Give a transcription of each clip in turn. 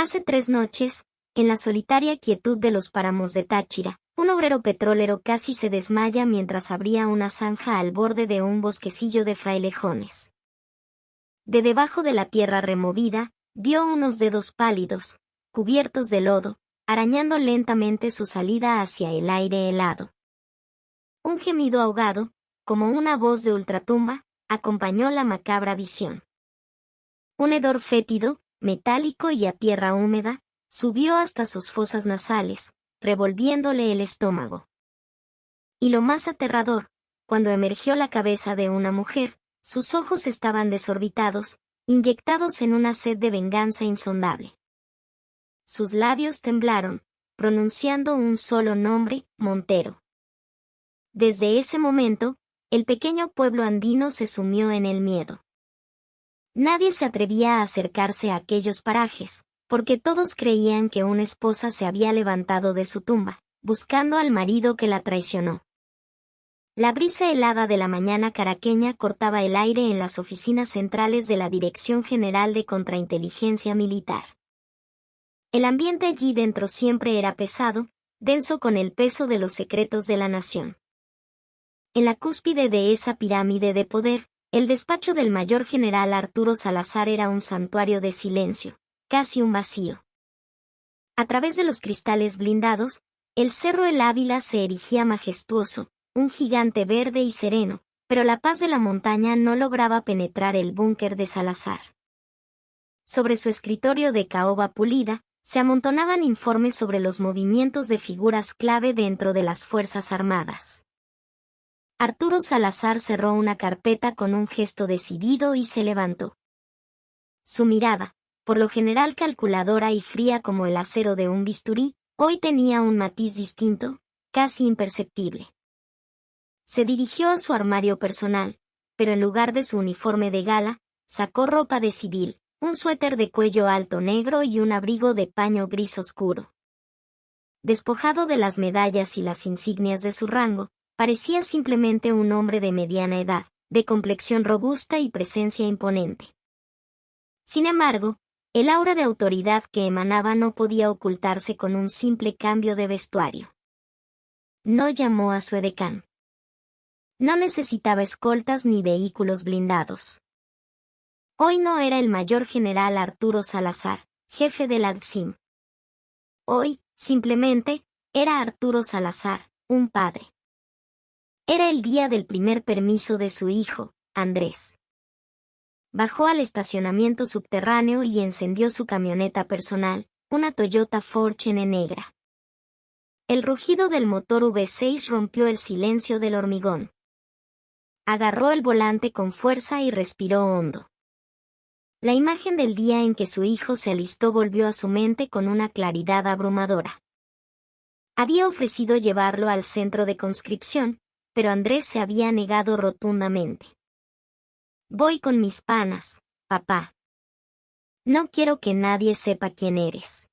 Hace 3 noches, en la solitaria quietud de los páramos de Táchira, un obrero petrolero casi se desmaya mientras abría una zanja al borde de un bosquecillo de frailejones. De debajo de la tierra removida, vio unos dedos pálidos, cubiertos de lodo, arañando lentamente su salida hacia el aire helado. Un gemido ahogado, como una voz de ultratumba, acompañó la macabra visión. Un hedor fétido, metálico y a tierra húmeda, subió hasta sus fosas nasales, revolviéndole el estómago. Y lo más aterrador, cuando emergió la cabeza de una mujer, sus ojos estaban desorbitados, inyectados en una sed de venganza insondable. Sus labios temblaron, pronunciando un solo nombre, Montero. Desde ese momento, el pequeño pueblo andino se sumió en el miedo. Nadie se atrevía a acercarse a aquellos parajes, porque todos creían que una esposa se había levantado de su tumba, buscando al marido que la traicionó. La brisa helada de la mañana caraqueña cortaba el aire en las oficinas centrales de la Dirección General de Contrainteligencia Militar. El ambiente allí dentro siempre era pesado, denso con el peso de los secretos de la nación. En la cúspide de esa pirámide de poder, el despacho del mayor general Arturo Salazar era un santuario de silencio, casi un vacío. A través de los cristales blindados, el Cerro El Ávila se erigía majestuoso, un gigante verde y sereno, pero la paz de la montaña no lograba penetrar el búnker de Salazar. Sobre su escritorio de caoba pulida, se amontonaban informes sobre los movimientos de figuras clave dentro de las Fuerzas Armadas. Arturo Salazar cerró una carpeta con un gesto decidido y se levantó. Su mirada, por lo general calculadora y fría como el acero de un bisturí, hoy tenía un matiz distinto, casi imperceptible. Se dirigió a su armario personal, pero en lugar de su uniforme de gala, sacó ropa de civil, un suéter de cuello alto negro y un abrigo de paño gris oscuro. Despojado de las medallas y las insignias de su rango, parecía simplemente un hombre de mediana edad, de complexión robusta y presencia imponente. Sin embargo, el aura de autoridad que emanaba no podía ocultarse con un simple cambio de vestuario. No llamó a su edecán. No necesitaba escoltas ni vehículos blindados. Hoy no era el mayor general Arturo Salazar, jefe del ADSIM. Hoy, simplemente, era Arturo Salazar, un padre. Era el día del primer permiso de su hijo, Andrés. Bajó al estacionamiento subterráneo y encendió su camioneta personal, una Toyota Fortune negra. El rugido del motor V6 rompió el silencio del hormigón. Agarró el volante con fuerza y respiró hondo. La imagen del día en que su hijo se alistó volvió a su mente con una claridad abrumadora. Había ofrecido llevarlo al centro de conscripción, pero Andrés se había negado rotundamente. Voy con mis panas, papá. No quiero que nadie sepa quién eres.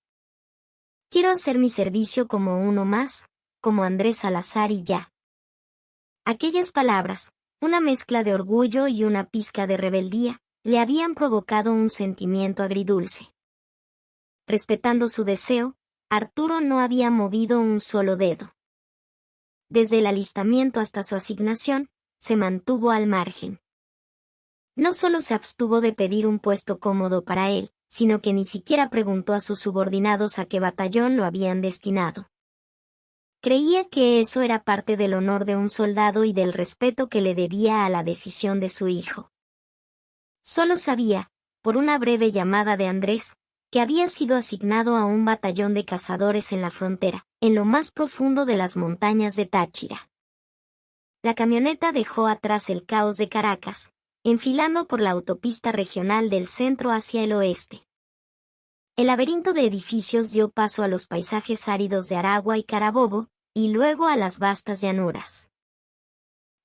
Quiero hacer mi servicio como uno más, como Andrés Salazar y ya. Aquellas palabras, una mezcla de orgullo y una pizca de rebeldía, le habían provocado un sentimiento agridulce. Respetando su deseo, Arturo no había movido un solo dedo. Desde el alistamiento hasta su asignación, se mantuvo al margen. No solo se abstuvo de pedir un puesto cómodo para él, sino que ni siquiera preguntó a sus subordinados a qué batallón lo habían destinado. Creía que eso era parte del honor de un soldado y del respeto que le debía a la decisión de su hijo. Solo sabía, por una breve llamada de Andrés, que había sido asignado a un batallón de cazadores en la frontera, en lo más profundo de las montañas de Táchira. La camioneta dejó atrás el caos de Caracas, enfilando por la autopista regional del centro hacia el oeste. El laberinto de edificios dio paso a los paisajes áridos de Aragua y Carabobo, y luego a las vastas llanuras.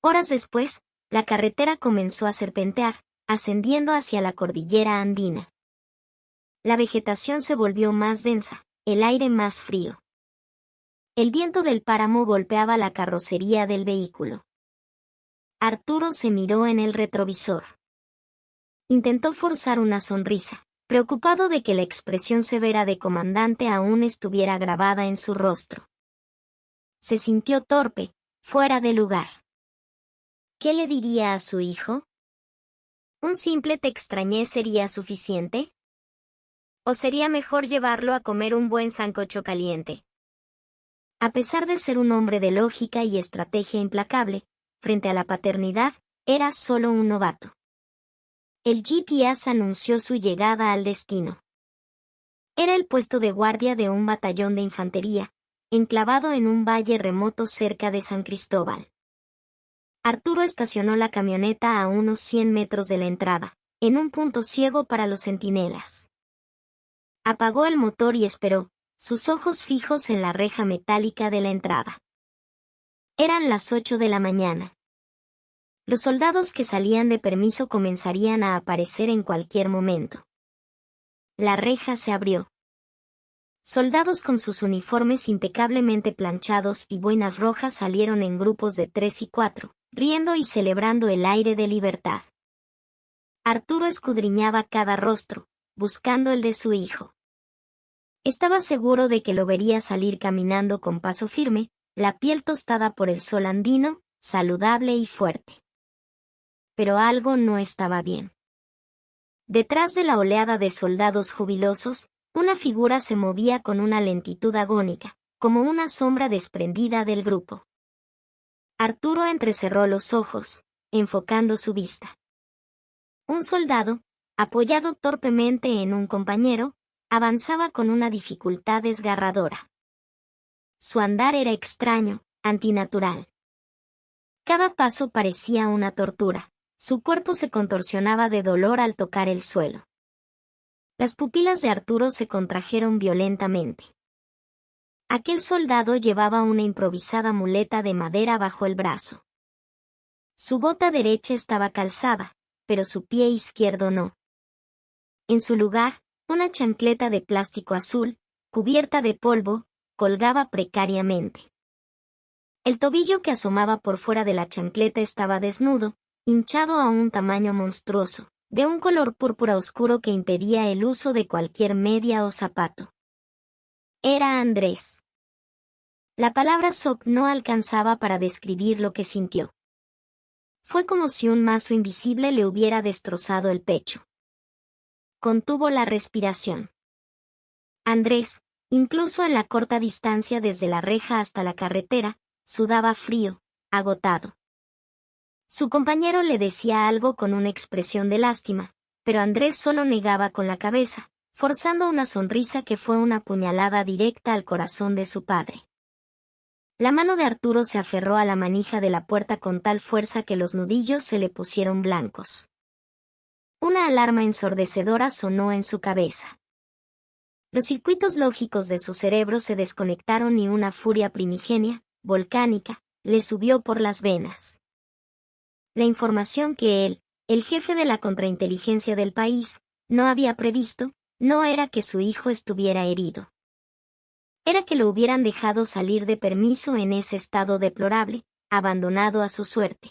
Horas después, la carretera comenzó a serpentear, ascendiendo hacia la cordillera andina. La vegetación se volvió más densa, el aire más frío. El viento del páramo golpeaba la carrocería del vehículo. Arturo se miró en el retrovisor. Intentó forzar una sonrisa, preocupado de que la expresión severa de comandante aún estuviera grabada en su rostro. Se sintió torpe, fuera de lugar. ¿Qué le diría a su hijo? ¿Un simple te extrañé sería suficiente? ¿O sería mejor llevarlo a comer un buen sancocho caliente? A pesar de ser un hombre de lógica y estrategia implacable, frente a la paternidad, era solo un novato. El GPS anunció su llegada al destino. Era el puesto de guardia de un batallón de infantería, enclavado en un valle remoto cerca de San Cristóbal. Arturo estacionó la camioneta a unos 100 metros de la entrada, en un punto ciego para los centinelas. Apagó el motor y esperó, sus ojos fijos en la reja metálica de la entrada. Eran las 8 de la mañana. Los soldados que salían de permiso comenzarían a aparecer en cualquier momento. La reja se abrió. Soldados con sus uniformes impecablemente planchados y boinas rojas salieron en grupos de 3 y 4, riendo y celebrando el aire de libertad. Arturo escudriñaba cada rostro, buscando el de su hijo. Estaba seguro de que lo vería salir caminando con paso firme, la piel tostada por el sol andino, saludable y fuerte. Pero algo no estaba bien. Detrás de la oleada de soldados jubilosos, una figura se movía con una lentitud agónica, como una sombra desprendida del grupo. Arturo entrecerró los ojos, enfocando su vista. Un soldado, apoyado torpemente en un compañero, avanzaba con una dificultad desgarradora. Su andar era extraño, antinatural. Cada paso parecía una tortura. Su cuerpo se contorsionaba de dolor al tocar el suelo. Las pupilas de Arturo se contrajeron violentamente. Aquel soldado llevaba una improvisada muleta de madera bajo el brazo. Su bota derecha estaba calzada, pero su pie izquierdo no. En su lugar, una chancleta de plástico azul, cubierta de polvo, colgaba precariamente. El tobillo que asomaba por fuera de la chancleta estaba desnudo, hinchado a un tamaño monstruoso, de un color púrpura oscuro que impedía el uso de cualquier media o zapato. Era Andrés. La palabra shock no alcanzaba para describir lo que sintió. Fue como si un mazo invisible le hubiera destrozado el pecho. Contuvo la respiración. Andrés, incluso en la corta distancia desde la reja hasta la carretera, sudaba frío, agotado. Su compañero le decía algo con una expresión de lástima, pero Andrés solo negaba con la cabeza, forzando una sonrisa que fue una puñalada directa al corazón de su padre. La mano de Arturo se aferró a la manija de la puerta con tal fuerza que los nudillos se le pusieron blancos. Una alarma ensordecedora sonó en su cabeza. Los circuitos lógicos de su cerebro se desconectaron y una furia primigenia, volcánica, le subió por las venas. La información que él, el jefe de la contrainteligencia del país, no había previsto, no era que su hijo estuviera herido. Era que lo hubieran dejado salir de permiso en ese estado deplorable, abandonado a su suerte.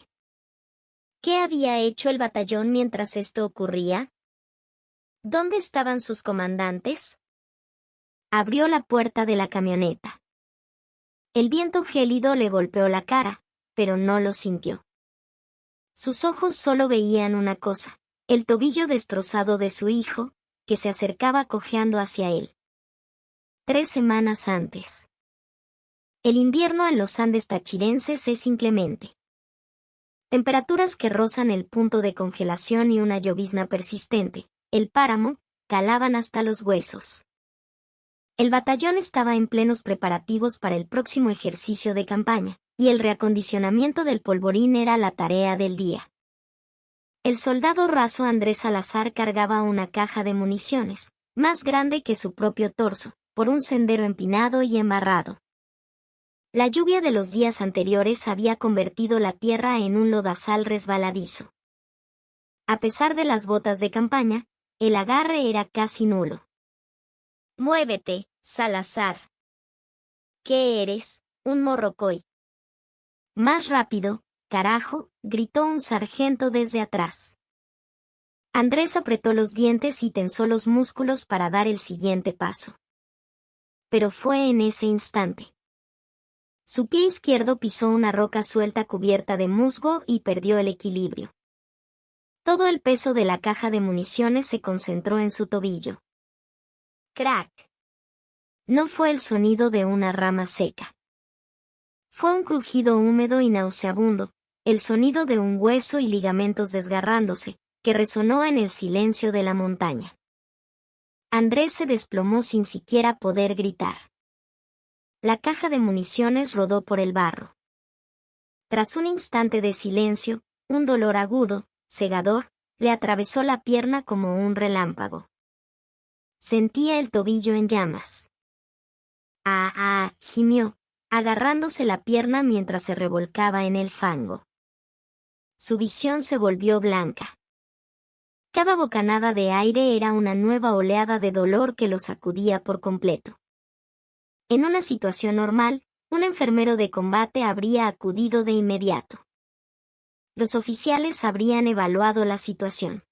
¿Qué había hecho el batallón mientras esto ocurría? ¿Dónde estaban sus comandantes? Abrió la puerta de la camioneta. El viento gélido le golpeó la cara, pero no lo sintió. Sus ojos solo veían una cosa, el tobillo destrozado de su hijo, que se acercaba cojeando hacia él. 3 semanas antes. El invierno en los Andes tachirenses es inclemente. Temperaturas que rozan el punto de congelación y una llovizna persistente, el páramo, calaban hasta los huesos. El batallón estaba en plenos preparativos para el próximo ejercicio de campaña, y el reacondicionamiento del polvorín era la tarea del día. El soldado raso Andrés Salazar cargaba una caja de municiones, más grande que su propio torso, por un sendero empinado y embarrado. La lluvia de los días anteriores había convertido la tierra en un lodazal resbaladizo. A pesar de las botas de campaña, el agarre era casi nulo. «Muévete, Salazar». «¿Qué eres, un morrocoy?» «Más rápido, carajo», gritó un sargento desde atrás. Andrés apretó los dientes y tensó los músculos para dar el siguiente paso. Pero fue en ese instante. Su pie izquierdo pisó una roca suelta cubierta de musgo y perdió el equilibrio. Todo el peso de la caja de municiones se concentró en su tobillo. ¡Crack! No fue el sonido de una rama seca. Fue un crujido húmedo y nauseabundo, el sonido de un hueso y ligamentos desgarrándose, que resonó en el silencio de la montaña. Andrés se desplomó sin siquiera poder gritar. La caja de municiones rodó por el barro. Tras un instante de silencio, un dolor agudo, cegador, le atravesó la pierna como un relámpago. Sentía el tobillo en llamas. Gimió, agarrándose la pierna mientras se revolcaba en el fango. Su visión se volvió blanca. Cada bocanada de aire era una nueva oleada de dolor que lo sacudía por completo. En una situación normal, un enfermero de combate habría acudido de inmediato. Los oficiales habrían evaluado la situación.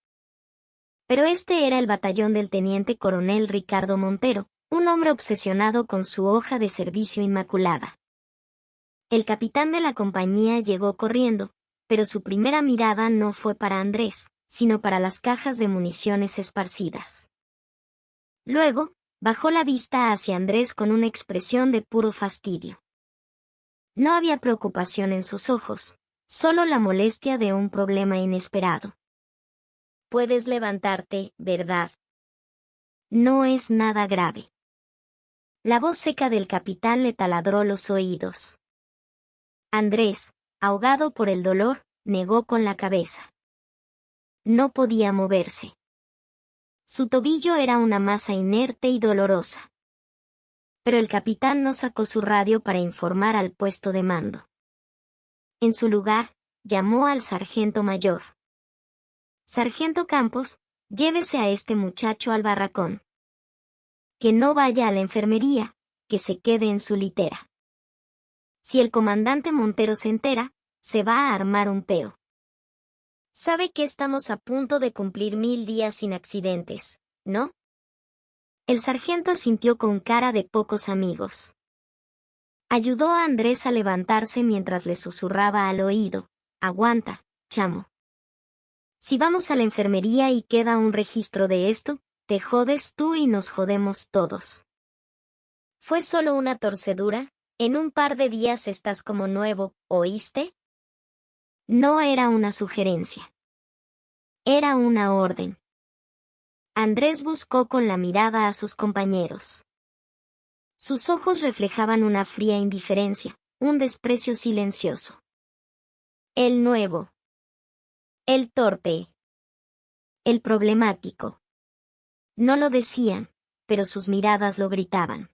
Pero este era el batallón del teniente coronel Ricardo Montero, un hombre obsesionado con su hoja de servicio inmaculada. El capitán de la compañía llegó corriendo, pero su primera mirada no fue para Andrés, sino para las cajas de municiones esparcidas. Luego, bajó la vista hacia Andrés con una expresión de puro fastidio. No había preocupación en sus ojos, solo la molestia de un problema inesperado. Puedes levantarte, ¿verdad? No es nada grave. La voz seca del capitán le taladró los oídos. Andrés, ahogado por el dolor, negó con la cabeza. No podía moverse. Su tobillo era una masa inerte y dolorosa. Pero el capitán no sacó su radio para informar al puesto de mando. En su lugar, llamó al sargento mayor. Sargento Campos, llévese a este muchacho al barracón. Que no vaya a la enfermería, que se quede en su litera. Si el comandante Montero se entera, se va a armar un peo. Sabe que estamos a punto de cumplir 1000 días sin accidentes, ¿no? El sargento asintió con cara de pocos amigos. Ayudó a Andrés a levantarse mientras le susurraba al oído, aguanta, chamo. Si vamos a la enfermería y queda un registro de esto, te jodes tú y nos jodemos todos. Fue solo una torcedura, en un par de días estás como nuevo, ¿oíste? No era una sugerencia. Era una orden. Andrés buscó con la mirada a sus compañeros. Sus ojos reflejaban una fría indiferencia, un desprecio silencioso. El nuevo. El torpe. El problemático. No lo decían, pero sus miradas lo gritaban.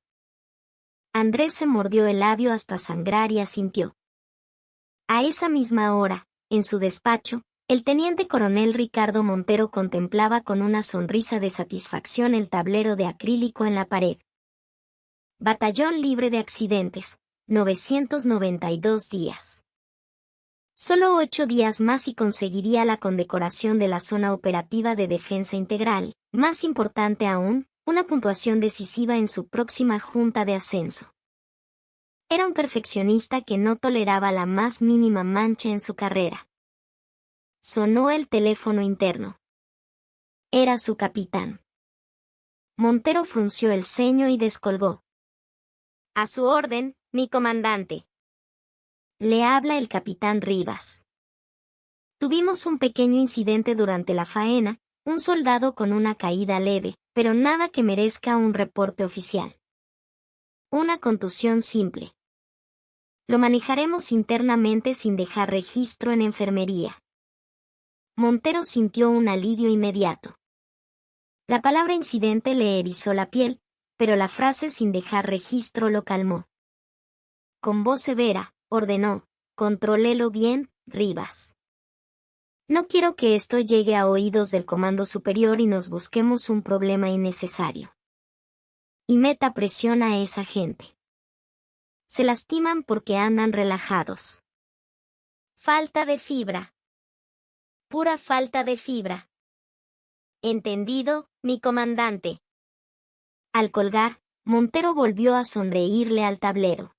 Andrés se mordió el labio hasta sangrar y asintió. A esa misma hora, en su despacho, el teniente coronel Ricardo Montero contemplaba con una sonrisa de satisfacción el tablero de acrílico en la pared. Batallón libre de accidentes, 992 días. Solo 8 días más y conseguiría la condecoración de la Zona Operativa de Defensa Integral, más importante aún, una puntuación decisiva en su próxima junta de ascenso. Era un perfeccionista que no toleraba la más mínima mancha en su carrera. Sonó el teléfono interno. Era su capitán. Montero frunció el ceño y descolgó. A su orden, mi comandante. Le habla el capitán Rivas. Tuvimos un pequeño incidente durante la faena, un soldado con una caída leve, pero nada que merezca un reporte oficial. Una contusión simple. Lo manejaremos internamente sin dejar registro en enfermería. Montero sintió un alivio inmediato. La palabra incidente le erizó la piel, pero la frase sin dejar registro lo calmó. Con voz severa, ordenó, contrólelo bien, Rivas. No quiero que esto llegue a oídos del comando superior y nos busquemos un problema innecesario. Y meta presión a esa gente. Se lastiman porque andan relajados. Falta de fibra. Pura falta de fibra. Entendido, mi comandante. Al colgar, Montero volvió a sonreírle al tablero.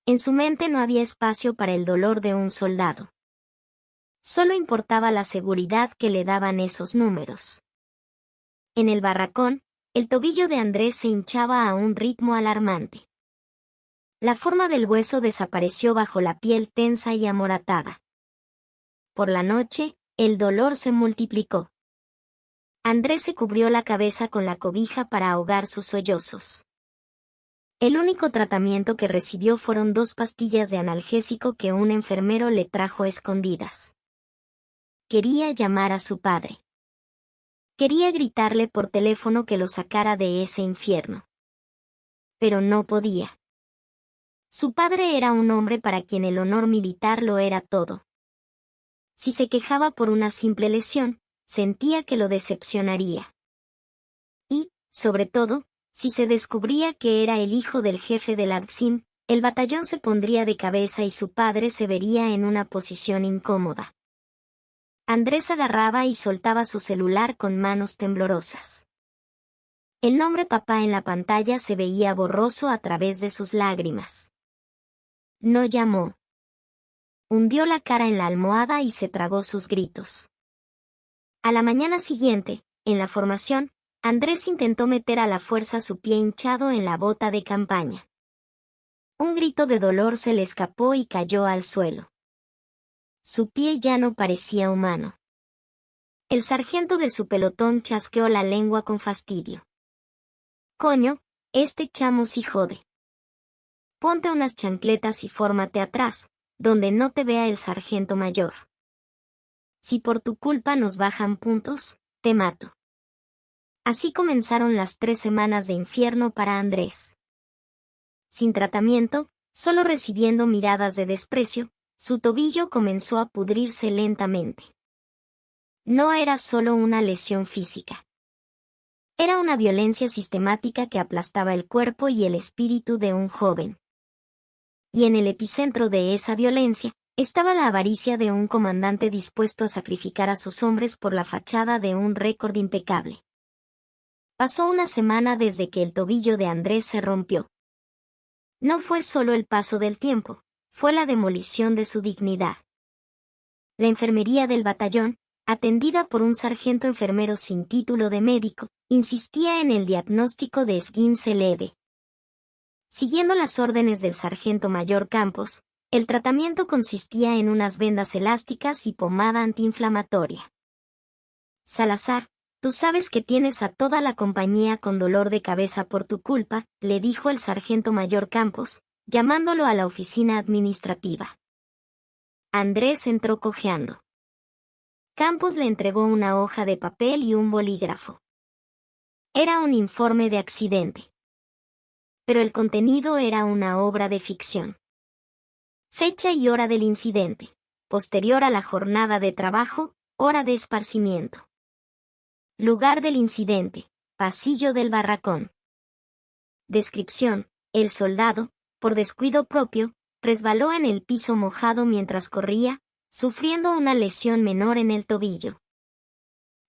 En su mente no había espacio para el dolor de un soldado. Solo importaba la seguridad que le daban esos números. En el barracón, el tobillo de Andrés se hinchaba a un ritmo alarmante. La forma del hueso desapareció bajo la piel tensa y amoratada. Por la noche, el dolor se multiplicó. Andrés se cubrió la cabeza con la cobija para ahogar sus sollozos. El único tratamiento que recibió fueron 2 pastillas de analgésico que un enfermero le trajo escondidas. Quería llamar a su padre. Quería gritarle por teléfono que lo sacara de ese infierno. Pero no podía. Su padre era un hombre para quien el honor militar lo era todo. Si se quejaba por una simple lesión, sentía que lo decepcionaría. Y, sobre todo, si se descubría que era el hijo del jefe del ADSIM, el batallón se pondría de cabeza y su padre se vería en una posición incómoda. Andrés agarraba y soltaba su celular con manos temblorosas. El nombre papá en la pantalla se veía borroso a través de sus lágrimas. No llamó. Hundió la cara en la almohada y se tragó sus gritos. A la mañana siguiente, en la formación, Andrés intentó meter a la fuerza su pie hinchado en la bota de campaña. Un grito de dolor se le escapó y cayó al suelo. Su pie ya no parecía humano. El sargento de su pelotón chasqueó la lengua con fastidio. Coño, este chamo sí jode. Ponte unas chancletas y fórmate atrás, donde no te vea el sargento mayor. Si por tu culpa nos bajan puntos, te mato. Así comenzaron las 3 semanas de infierno para Andrés. Sin tratamiento, solo recibiendo miradas de desprecio, su tobillo comenzó a pudrirse lentamente. No era solo una lesión física. Era una violencia sistemática que aplastaba el cuerpo y el espíritu de un joven. Y en el epicentro de esa violencia, estaba la avaricia de un comandante dispuesto a sacrificar a sus hombres por la fachada de un récord impecable. Pasó una semana desde que el tobillo de Andrés se rompió. No fue solo el paso del tiempo, fue la demolición de su dignidad. La enfermería del batallón, atendida por un sargento enfermero sin título de médico, insistía en el diagnóstico de esguince leve. Siguiendo las órdenes del sargento mayor Campos, el tratamiento consistía en unas vendas elásticas y pomada antiinflamatoria. Salazar, tú sabes que tienes a toda la compañía con dolor de cabeza por tu culpa, le dijo el sargento mayor Campos, llamándolo a la oficina administrativa. Andrés entró cojeando. Campos le entregó una hoja de papel y un bolígrafo. Era un informe de accidente. Pero el contenido era una obra de ficción. Fecha y hora del incidente. Posterior a la jornada de trabajo, hora de esparcimiento. Lugar del incidente. Pasillo del barracón. Descripción. El soldado, por descuido propio, resbaló en el piso mojado mientras corría, sufriendo una lesión menor en el tobillo.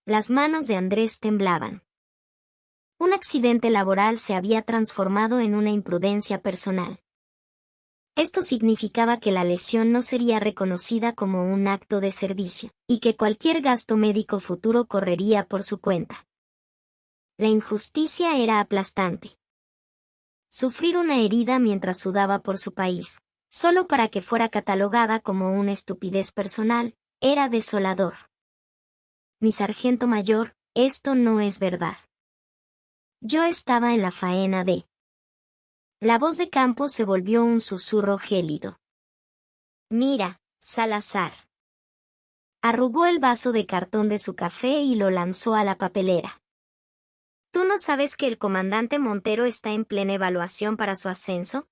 Las manos de Andrés temblaban. Un accidente laboral se había transformado en una imprudencia personal. Esto significaba que la lesión no sería reconocida como un acto de servicio, y que cualquier gasto médico futuro correría por su cuenta. La injusticia era aplastante. Sufrir una herida mientras sudaba por su país, solo para que fuera catalogada como una estupidez personal, era desolador. Mi sargento mayor, esto no es verdad. Yo estaba en la faena de... La voz de Campos se volvió un susurro gélido. Mira, Salazar. Arrugó el vaso de cartón de su café y lo lanzó a la papelera. ¿Tú no sabes que el comandante Montero está en plena evaluación para su ascenso?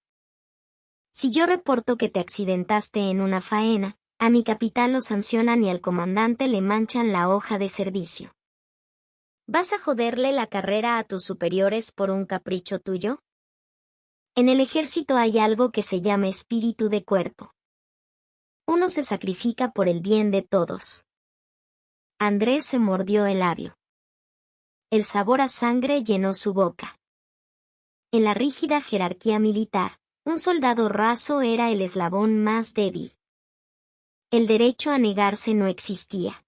Si yo reporto que te accidentaste en una faena, a mi capitán lo sancionan y al comandante le manchan la hoja de servicio. ¿Vas a joderle la carrera a tus superiores por un capricho tuyo? En el ejército hay algo que se llama espíritu de cuerpo. Uno se sacrifica por el bien de todos. Andrés se mordió el labio. El sabor a sangre llenó su boca. En la rígida jerarquía militar, un soldado raso era el eslabón más débil. El derecho a negarse no existía.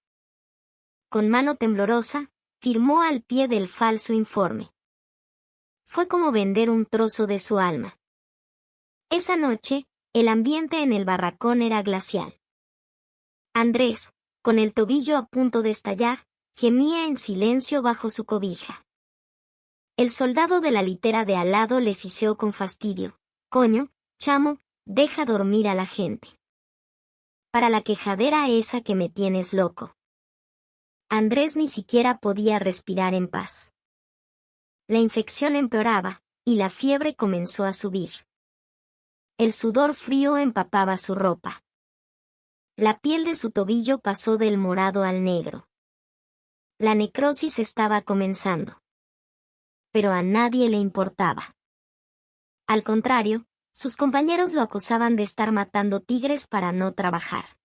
Con mano temblorosa, firmó al pie del falso informe. Fue como vender un trozo de su alma. Esa noche, el ambiente en el barracón era glacial. Andrés, con el tobillo a punto de estallar, gemía en silencio bajo su cobija. El soldado de la litera de al lado le siseó con fastidio. «Coño, chamo, deja dormir a la gente. Para la quejadera esa que me tienes loco». Andrés ni siquiera podía respirar en paz. La infección empeoraba, y la fiebre comenzó a subir. El sudor frío empapaba su ropa. La piel de su tobillo pasó del morado al negro. La necrosis estaba comenzando. Pero a nadie le importaba. Al contrario, sus compañeros lo acusaban de estar matando tigres para no trabajar.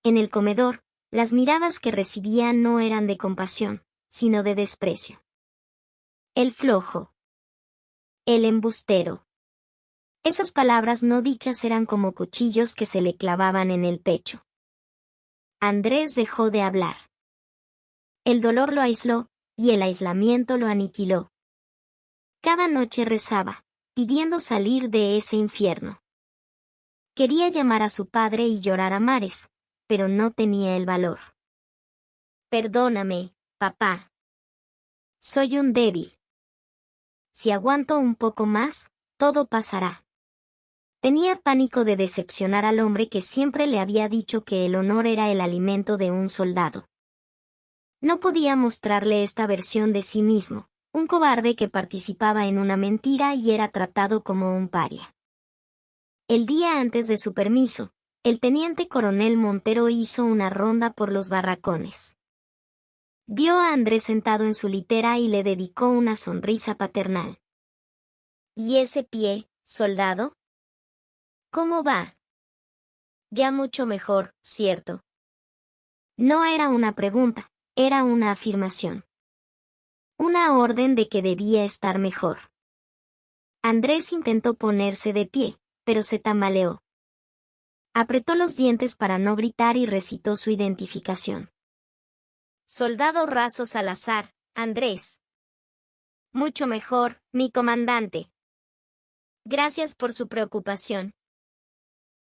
En el comedor, las miradas que recibía no eran de compasión, sino de desprecio. El flojo. El embustero. Esas palabras no dichas eran como cuchillos que se le clavaban en el pecho. Andrés dejó de hablar. El dolor lo aisló, y el aislamiento lo aniquiló. Cada noche rezaba, pidiendo salir de ese infierno. Quería llamar a su padre y llorar a mares, pero no tenía el valor. «Perdóname, papá. Soy un débil. Si aguanto un poco más, todo pasará». Tenía pánico de decepcionar al hombre que siempre le había dicho que el honor era el alimento de un soldado. No podía mostrarle esta versión de sí mismo, un cobarde que participaba en una mentira y era tratado como un paria. El día antes de su permiso, el teniente coronel Montero hizo una ronda por los barracones. Vio a Andrés sentado en su litera y le dedicó una sonrisa paternal. «¿Y ese pie, soldado? ¿Cómo va?» «Ya mucho mejor, ¿cierto?» No era una pregunta, era una afirmación. Una orden de que debía estar mejor. Andrés intentó ponerse de pie, pero se tambaleó. Apretó los dientes para no gritar y recitó su identificación. «Soldado Raso Salazar, Andrés». «Mucho mejor, mi comandante. Gracias por su preocupación».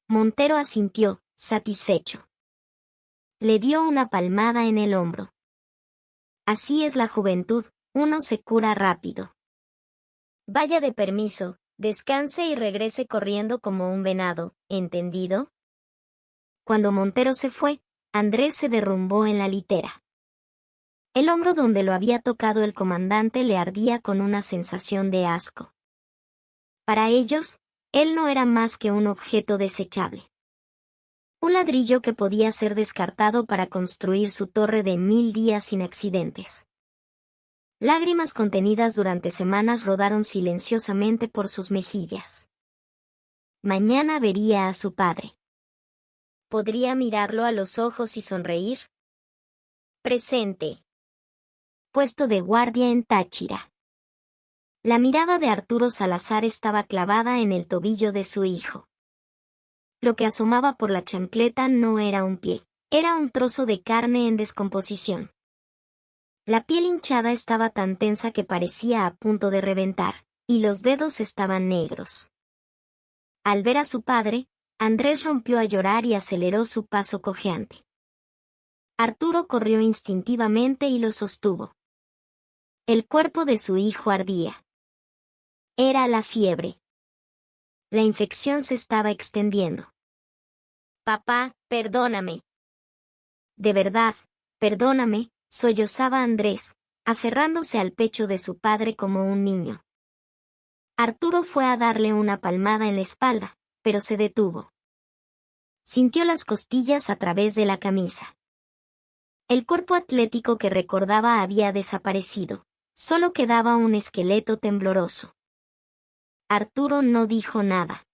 Montero asintió, satisfecho. Le dio una palmada en el hombro. «Así es la juventud, uno se cura rápido. Vaya de permiso, descanse y regrese corriendo como un venado, ¿entendido?» Cuando Montero se fue, Andrés se derrumbó en la litera. El hombro donde lo había tocado el comandante le ardía con una sensación de asco. Para ellos, él no era más que un objeto desechable. Un ladrillo que podía ser descartado para construir su torre de 1000 días sin accidentes. Lágrimas contenidas durante semanas rodaron silenciosamente por sus mejillas. Mañana vería a su padre. ¿Podría mirarlo a los ojos y sonreír? Presente. Puesto de guardia en Táchira. La mirada de Arturo Salazar estaba clavada en el tobillo de su hijo. Lo que asomaba por la chancleta no era un pie, era un trozo de carne en descomposición. La piel hinchada estaba tan tensa que parecía a punto de reventar, y los dedos estaban negros. Al ver a su padre, Andrés rompió a llorar y aceleró su paso cojeante. Arturo corrió instintivamente y lo sostuvo. El cuerpo de su hijo ardía. Era la fiebre. La infección se estaba extendiendo. «Papá, perdóname». «De verdad, perdóname», sollozaba Andrés, aferrándose al pecho de su padre como un niño. Arturo fue a darle una palmada en la espalda, pero se detuvo. Sintió las costillas a través de la camisa. El cuerpo atlético que recordaba había desaparecido, solo quedaba un esqueleto tembloroso. Arturo no dijo nada.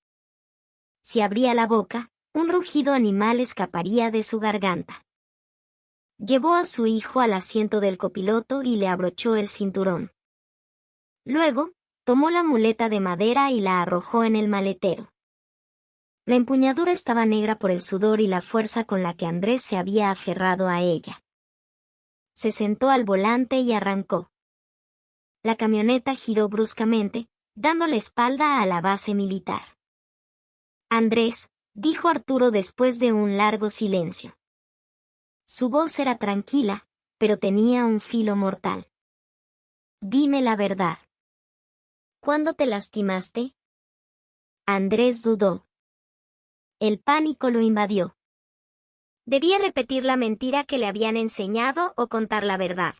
Si abría la boca, un rugido animal escaparía de su garganta. Llevó a su hijo al asiento del copiloto y le abrochó el cinturón. Luego, tomó la muleta de madera y la arrojó en el maletero. La empuñadura estaba negra por el sudor y la fuerza con la que Andrés se había aferrado a ella. Se sentó al volante y arrancó. La camioneta giró bruscamente, dando la espalda a la base militar. Andrés, dijo Arturo después de un largo silencio. Su voz era tranquila, pero tenía un filo mortal. Dime la verdad. ¿Cuándo te lastimaste? Andrés dudó. El pánico lo invadió. Debía repetir la mentira que le habían enseñado o contar la verdad.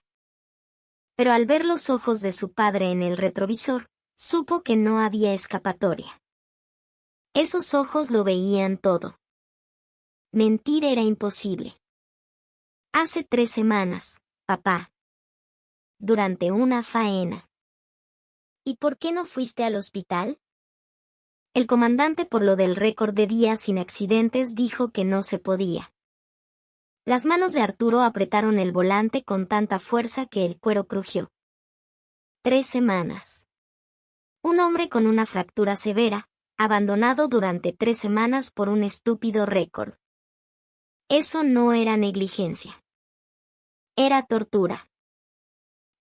Pero al ver los ojos de su padre en el retrovisor, supo que no había escapatoria. Esos ojos lo veían todo. Mentir era imposible. Hace 3 semanas, papá. Durante una faena. ¿Y por qué no fuiste al hospital? El comandante, por lo del récord de días sin accidentes, dijo que no se podía. Las manos de Arturo apretaron el volante con tanta fuerza que el cuero crujió. 3 semanas. Un hombre con una fractura severa, abandonado durante 3 semanas por un estúpido récord. Eso no era negligencia. Era tortura.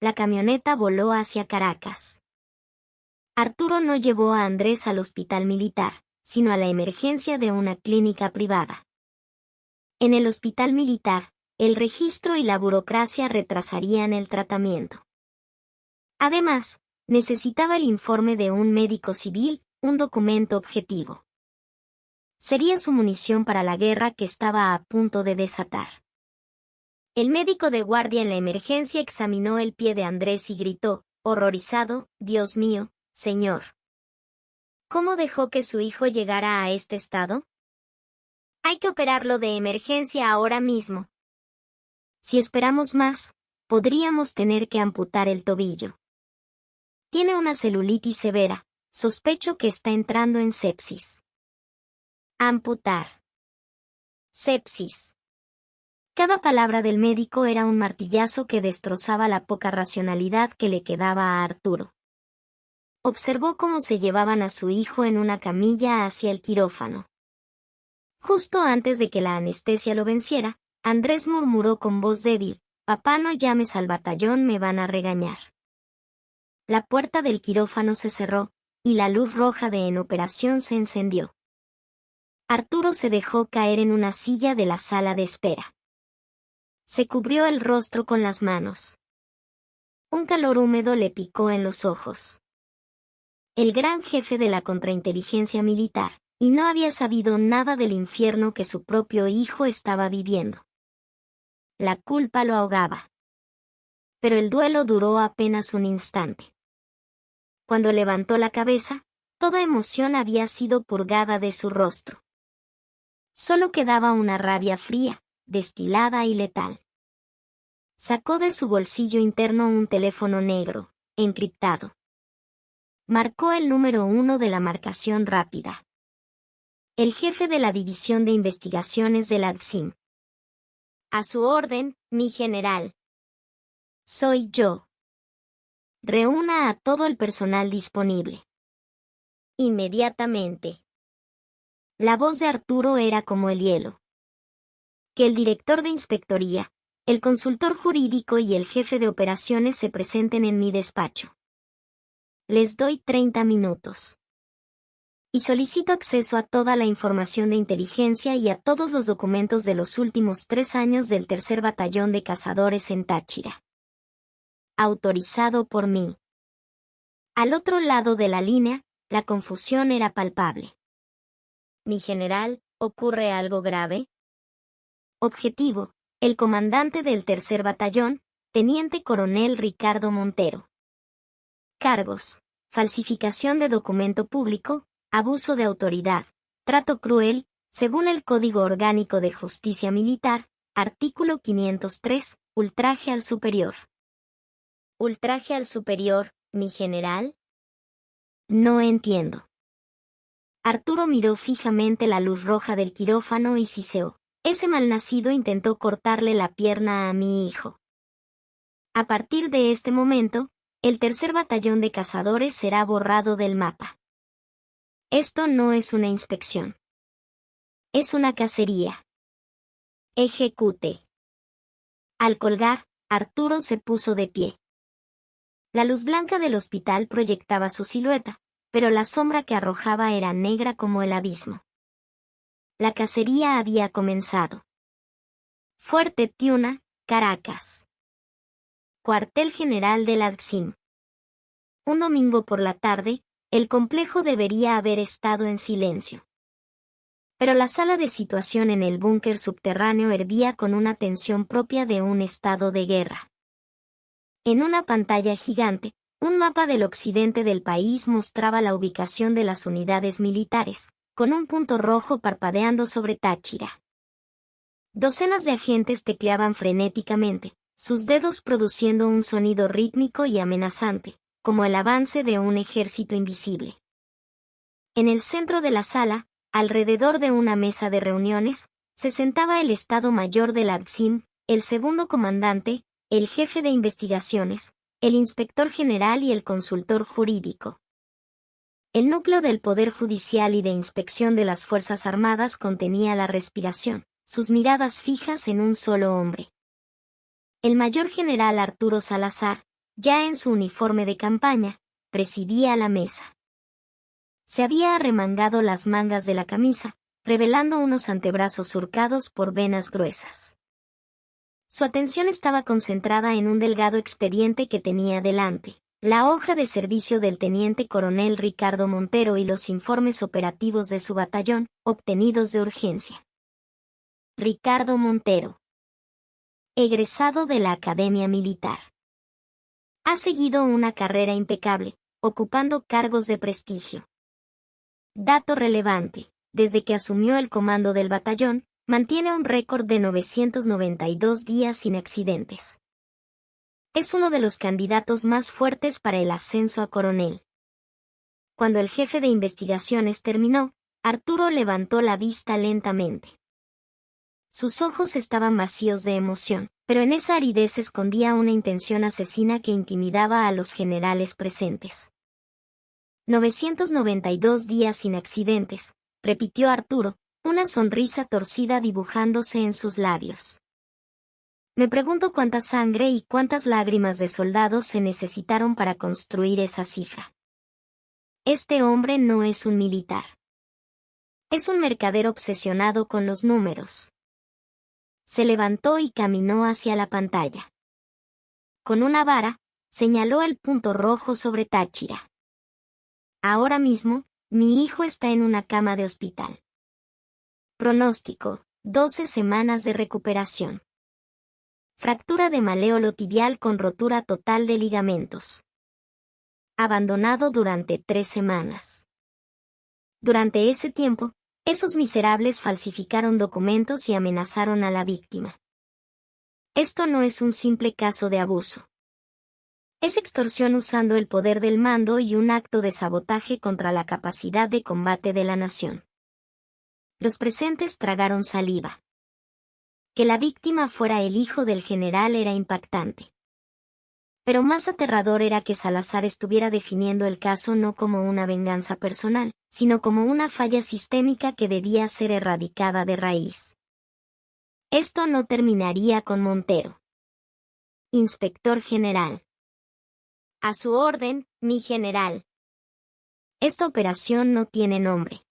La camioneta voló hacia Caracas. Arturo no llevó a Andrés al hospital militar, sino a la emergencia de una clínica privada. En el hospital militar, el registro y la burocracia retrasarían el tratamiento. Además, necesitaba el informe de un médico civil, un documento objetivo. Sería su munición para la guerra que estaba a punto de desatar. El médico de guardia en la emergencia examinó el pie de Andrés y gritó, horrorizado, «Dios mío, señor. ¿Cómo dejó que su hijo llegara a este estado? Hay que operarlo de emergencia ahora mismo. Si esperamos más, podríamos tener que amputar el tobillo. Tiene una celulitis severa, sospecho que está entrando en sepsis». Amputar. Sepsis. Cada palabra del médico era un martillazo que destrozaba la poca racionalidad que le quedaba a Arturo. Observó cómo se llevaban a su hijo en una camilla hacia el quirófano. Justo antes de que la anestesia lo venciera, Andrés murmuró con voz débil, «Papá, no llames al batallón, me van a regañar». La puerta del quirófano se cerró, y la luz roja de en operación se encendió. Arturo se dejó caer en una silla de la sala de espera. Se cubrió el rostro con las manos. Un calor húmedo le picó en los ojos. El gran jefe de la contrainteligencia militar, y no había sabido nada del infierno que su propio hijo estaba viviendo. La culpa lo ahogaba. Pero el duelo duró apenas un instante. Cuando levantó la cabeza, toda emoción había sido purgada de su rostro. Solo quedaba una rabia fría, destilada y letal. Sacó de su bolsillo interno un teléfono negro, encriptado. Marcó el número 1 de la marcación rápida. El jefe de la División de Investigaciones de la DSIM. A su orden, mi general. Soy yo. Reúna a todo el personal disponible. Inmediatamente. La voz de Arturo era como el hielo. Que el director de inspectoría, el consultor jurídico y el jefe de operaciones se presenten en mi despacho. Les doy 30 minutos. Y solicito acceso a toda la información de inteligencia y a todos los documentos de los últimos 3 años del Tercer Batallón de Cazadores en Táchira. Autorizado por mí. Al otro lado de la línea, la confusión era palpable. Mi general, ¿ocurre algo grave? Objetivo, el comandante del Tercer Batallón, Teniente Coronel Ricardo Montero. Cargos: falsificación de documento público, abuso de autoridad, trato cruel, según el Código Orgánico de Justicia Militar, artículo 503, ultraje al superior. ¿Ultraje al superior, mi general? No entiendo. Arturo miró fijamente la luz roja del quirófano y siseó. Ese malnacido intentó cortarle la pierna a mi hijo. A partir de este momento, el tercer batallón de cazadores será borrado del mapa. Esto no es una inspección. Es una cacería. Ejecute. Al colgar, Arturo se puso de pie. La luz blanca del hospital proyectaba su silueta, pero la sombra que arrojaba era negra como el abismo. La cacería había comenzado. Fuerte Tiuna, Caracas. Cuartel General del ADCIM. Un domingo por la tarde, el complejo debería haber estado en silencio. Pero la sala de situación en el búnker subterráneo hervía con una tensión propia de un estado de guerra. En una pantalla gigante, un mapa del occidente del país mostraba la ubicación de las unidades militares, con un punto rojo parpadeando sobre Táchira. Docenas de agentes tecleaban frenéticamente, sus dedos produciendo un sonido rítmico y amenazante, como el avance de un ejército invisible. En el centro de la sala, alrededor de una mesa de reuniones, se sentaba el Estado Mayor del ADCIM, el segundo comandante, el jefe de investigaciones, el inspector general y el consultor jurídico. El núcleo del Poder Judicial y de Inspección de las Fuerzas Armadas contenía la respiración, sus miradas fijas en un solo hombre. El mayor general Arturo Salazar, ya en su uniforme de campaña, presidía la mesa. Se había arremangado las mangas de la camisa, revelando unos antebrazos surcados por venas gruesas. Su atención estaba concentrada en un delgado expediente que tenía delante, la hoja de servicio del teniente coronel Ricardo Montero y los informes operativos de su batallón, obtenidos de urgencia. Ricardo Montero. Egresado de la Academia Militar. Ha seguido una carrera impecable, ocupando cargos de prestigio. Dato relevante, desde que asumió el comando del batallón, mantiene un récord de 992 días sin accidentes. Es uno de los candidatos más fuertes para el ascenso a coronel. Cuando el jefe de investigaciones terminó, Arturo levantó la vista lentamente. Sus ojos estaban vacíos de emoción, pero en esa aridez se escondía una intención asesina que intimidaba a los generales presentes. 992 días sin accidentes, repitió Arturo, una sonrisa torcida dibujándose en sus labios. Me pregunto cuánta sangre y cuántas lágrimas de soldados se necesitaron para construir esa cifra. Este hombre no es un militar. Es un mercader obsesionado con los números. Se levantó y caminó hacia la pantalla. Con una vara, señaló el punto rojo sobre Táchira. Ahora mismo, mi hijo está en una cama de hospital. Pronóstico, 12 semanas de recuperación. Fractura de maléolo tibial con rotura total de ligamentos. Abandonado durante 3 semanas. Durante ese tiempo, esos miserables falsificaron documentos y amenazaron a la víctima. Esto no es un simple caso de abuso. Es extorsión usando el poder del mando y un acto de sabotaje contra la capacidad de combate de la nación. Los presentes tragaron saliva. Que la víctima fuera el hijo del general era impactante. Pero más aterrador era que Salazar estuviera definiendo el caso no como una venganza personal, sino como una falla sistémica que debía ser erradicada de raíz. Esto no terminaría con Montero. Inspector General. A su orden, mi general. Esta operación no tiene nombre.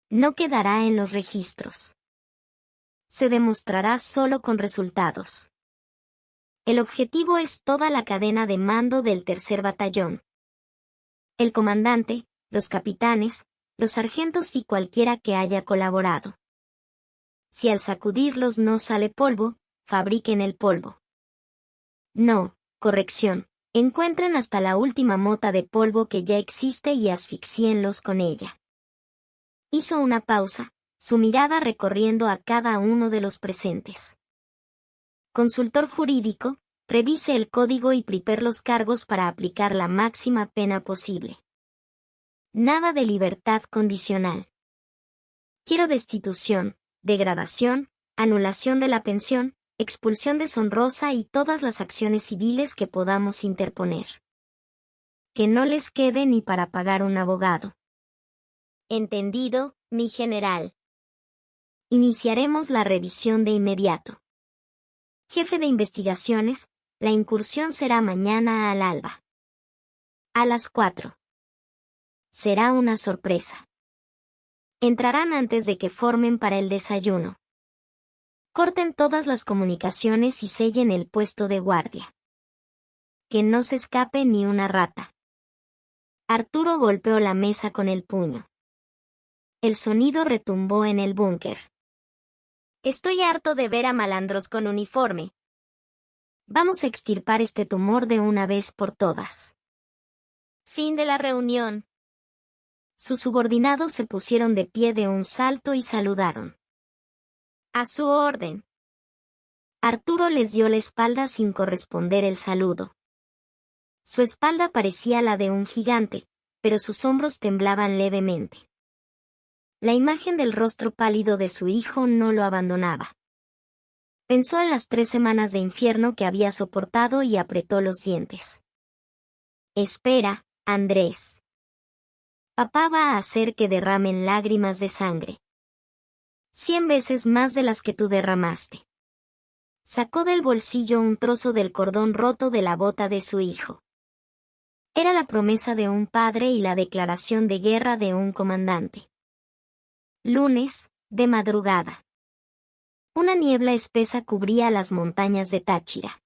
No quedará en los registros. Se demostrará solo con resultados. El objetivo es toda la cadena de mando del tercer batallón. El comandante, los capitanes, los sargentos y cualquiera que haya colaborado. Si al sacudirlos no sale polvo, fabriquen el polvo. No, corrección, encuentren hasta la última mota de polvo que ya existe y asfixíenlos con ella. Hizo una pausa, su mirada recorriendo a cada uno de los presentes. Consultor jurídico, revise el código y prepare los cargos para aplicar la máxima pena posible. Nada de libertad condicional. Quiero destitución, degradación, anulación de la pensión, expulsión deshonrosa y todas las acciones civiles que podamos interponer. Que no les quede ni para pagar un abogado. Entendido, mi general. Iniciaremos la revisión de inmediato. Jefe de investigaciones, la incursión será mañana al alba. A las 4. Será una sorpresa. Entrarán antes de que formen para el desayuno. Corten todas las comunicaciones y sellen el puesto de guardia. Que no se escape ni una rata. Arturo golpeó la mesa con el puño. El sonido retumbó en el búnker. Estoy harto de ver a malandros con uniforme. Vamos a extirpar este tumor de una vez por todas. Fin de la reunión. Sus subordinados se pusieron de pie de un salto y saludaron. A su orden. Arturo les dio la espalda sin corresponder el saludo. Su espalda parecía la de un gigante, pero sus hombros temblaban levemente. La imagen del rostro pálido de su hijo no lo abandonaba. Pensó en las 3 semanas de infierno que había soportado y apretó los dientes. Espera, Andrés. Papá va a hacer que derramen lágrimas de sangre. 100 veces más de las que tú derramaste. Sacó del bolsillo un trozo del cordón roto de la bota de su hijo. Era la promesa de un padre y la declaración de guerra de un comandante. Lunes, de madrugada. Una niebla espesa cubría las montañas de Táchira.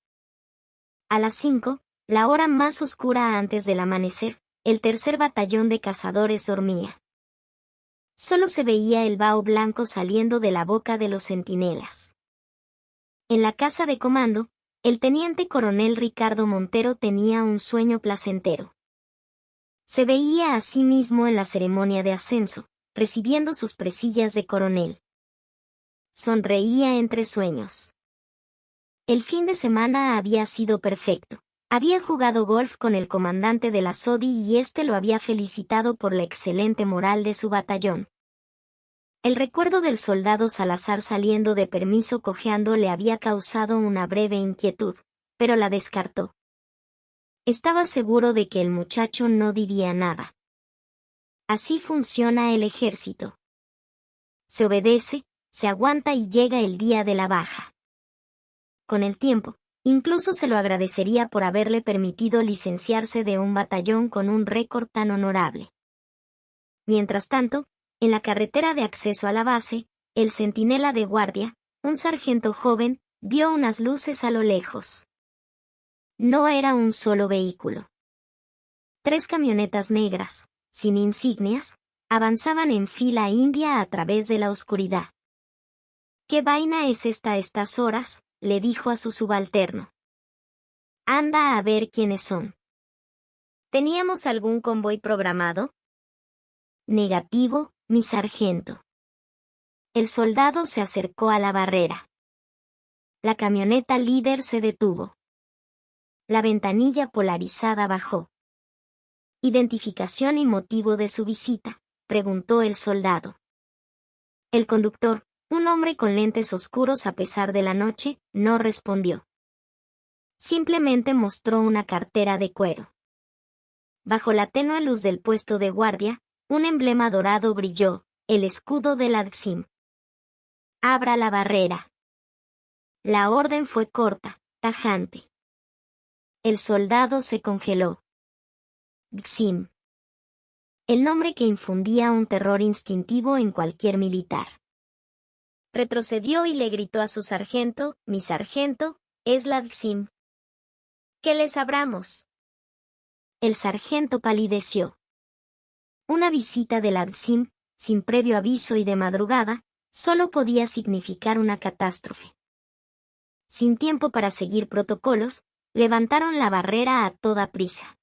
A las 5, la hora más oscura antes del amanecer, el tercer batallón de cazadores dormía. Solo se veía el vaho blanco saliendo de la boca de los centinelas. En la casa de comando, el teniente coronel Ricardo Montero tenía un sueño placentero. Se veía a sí mismo en la ceremonia de ascenso, recibiendo sus presillas de coronel. Sonreía entre sueños. El fin de semana había sido perfecto. Había jugado golf con el comandante de la SODI y éste lo había felicitado por la excelente moral de su batallón. El recuerdo del soldado Salazar saliendo de permiso cojeando le había causado una breve inquietud, pero la descartó. Estaba seguro de que el muchacho no diría nada. Así funciona el ejército. Se obedece, se aguanta y llega el día de la baja. Con el tiempo, incluso se lo agradecería por haberle permitido licenciarse de un batallón con un récord tan honorable. Mientras tanto, en la carretera de acceso a la base, el centinela de guardia, un sargento joven, vio unas luces a lo lejos. No era un solo vehículo. 3 camionetas negras, sin insignias, avanzaban en fila india a través de la oscuridad. ¿Qué vaina es esta a estas horas?, le dijo a su subalterno. Anda a ver quiénes son. ¿Teníamos algún convoy programado? Negativo, mi sargento. El soldado se acercó a la barrera. La camioneta líder se detuvo. La ventanilla polarizada bajó. ¿Identificación y motivo de su visita?, preguntó el soldado. El conductor, un hombre con lentes oscuros a pesar de la noche, no respondió. Simplemente mostró una cartera de cuero. Bajo la tenue luz del puesto de guardia, un emblema dorado brilló, el escudo de la DXIM. Abra la barrera. La orden fue corta, tajante. El soldado se congeló. DXIM. El nombre que infundía un terror instintivo en cualquier militar. Retrocedió y le gritó a su sargento, mi sargento, es la DXIM. ¿Qué les abramos? El sargento palideció. Una visita de la DXIM, sin previo aviso y de madrugada, solo podía significar una catástrofe. Sin tiempo para seguir protocolos, levantaron la barrera a toda prisa.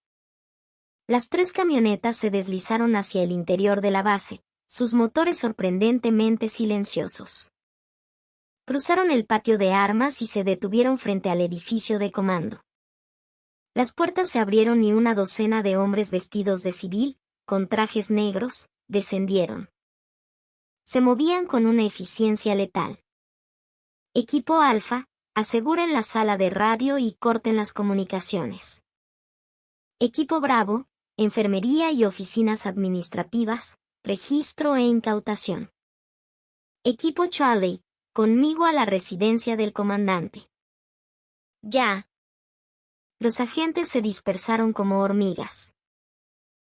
Las 3 camionetas se deslizaron hacia el interior de la base, sus motores sorprendentemente silenciosos. Cruzaron el patio de armas y se detuvieron frente al edificio de comando. Las puertas se abrieron y una docena de hombres vestidos de civil, con trajes negros, descendieron. Se movían con una eficiencia letal. Equipo Alfa, aseguren la sala de radio y corten las comunicaciones. Equipo Bravo, enfermería y oficinas administrativas, registro e incautación. Equipo Charlie, conmigo a la residencia del comandante. Ya. Los agentes se dispersaron como hormigas.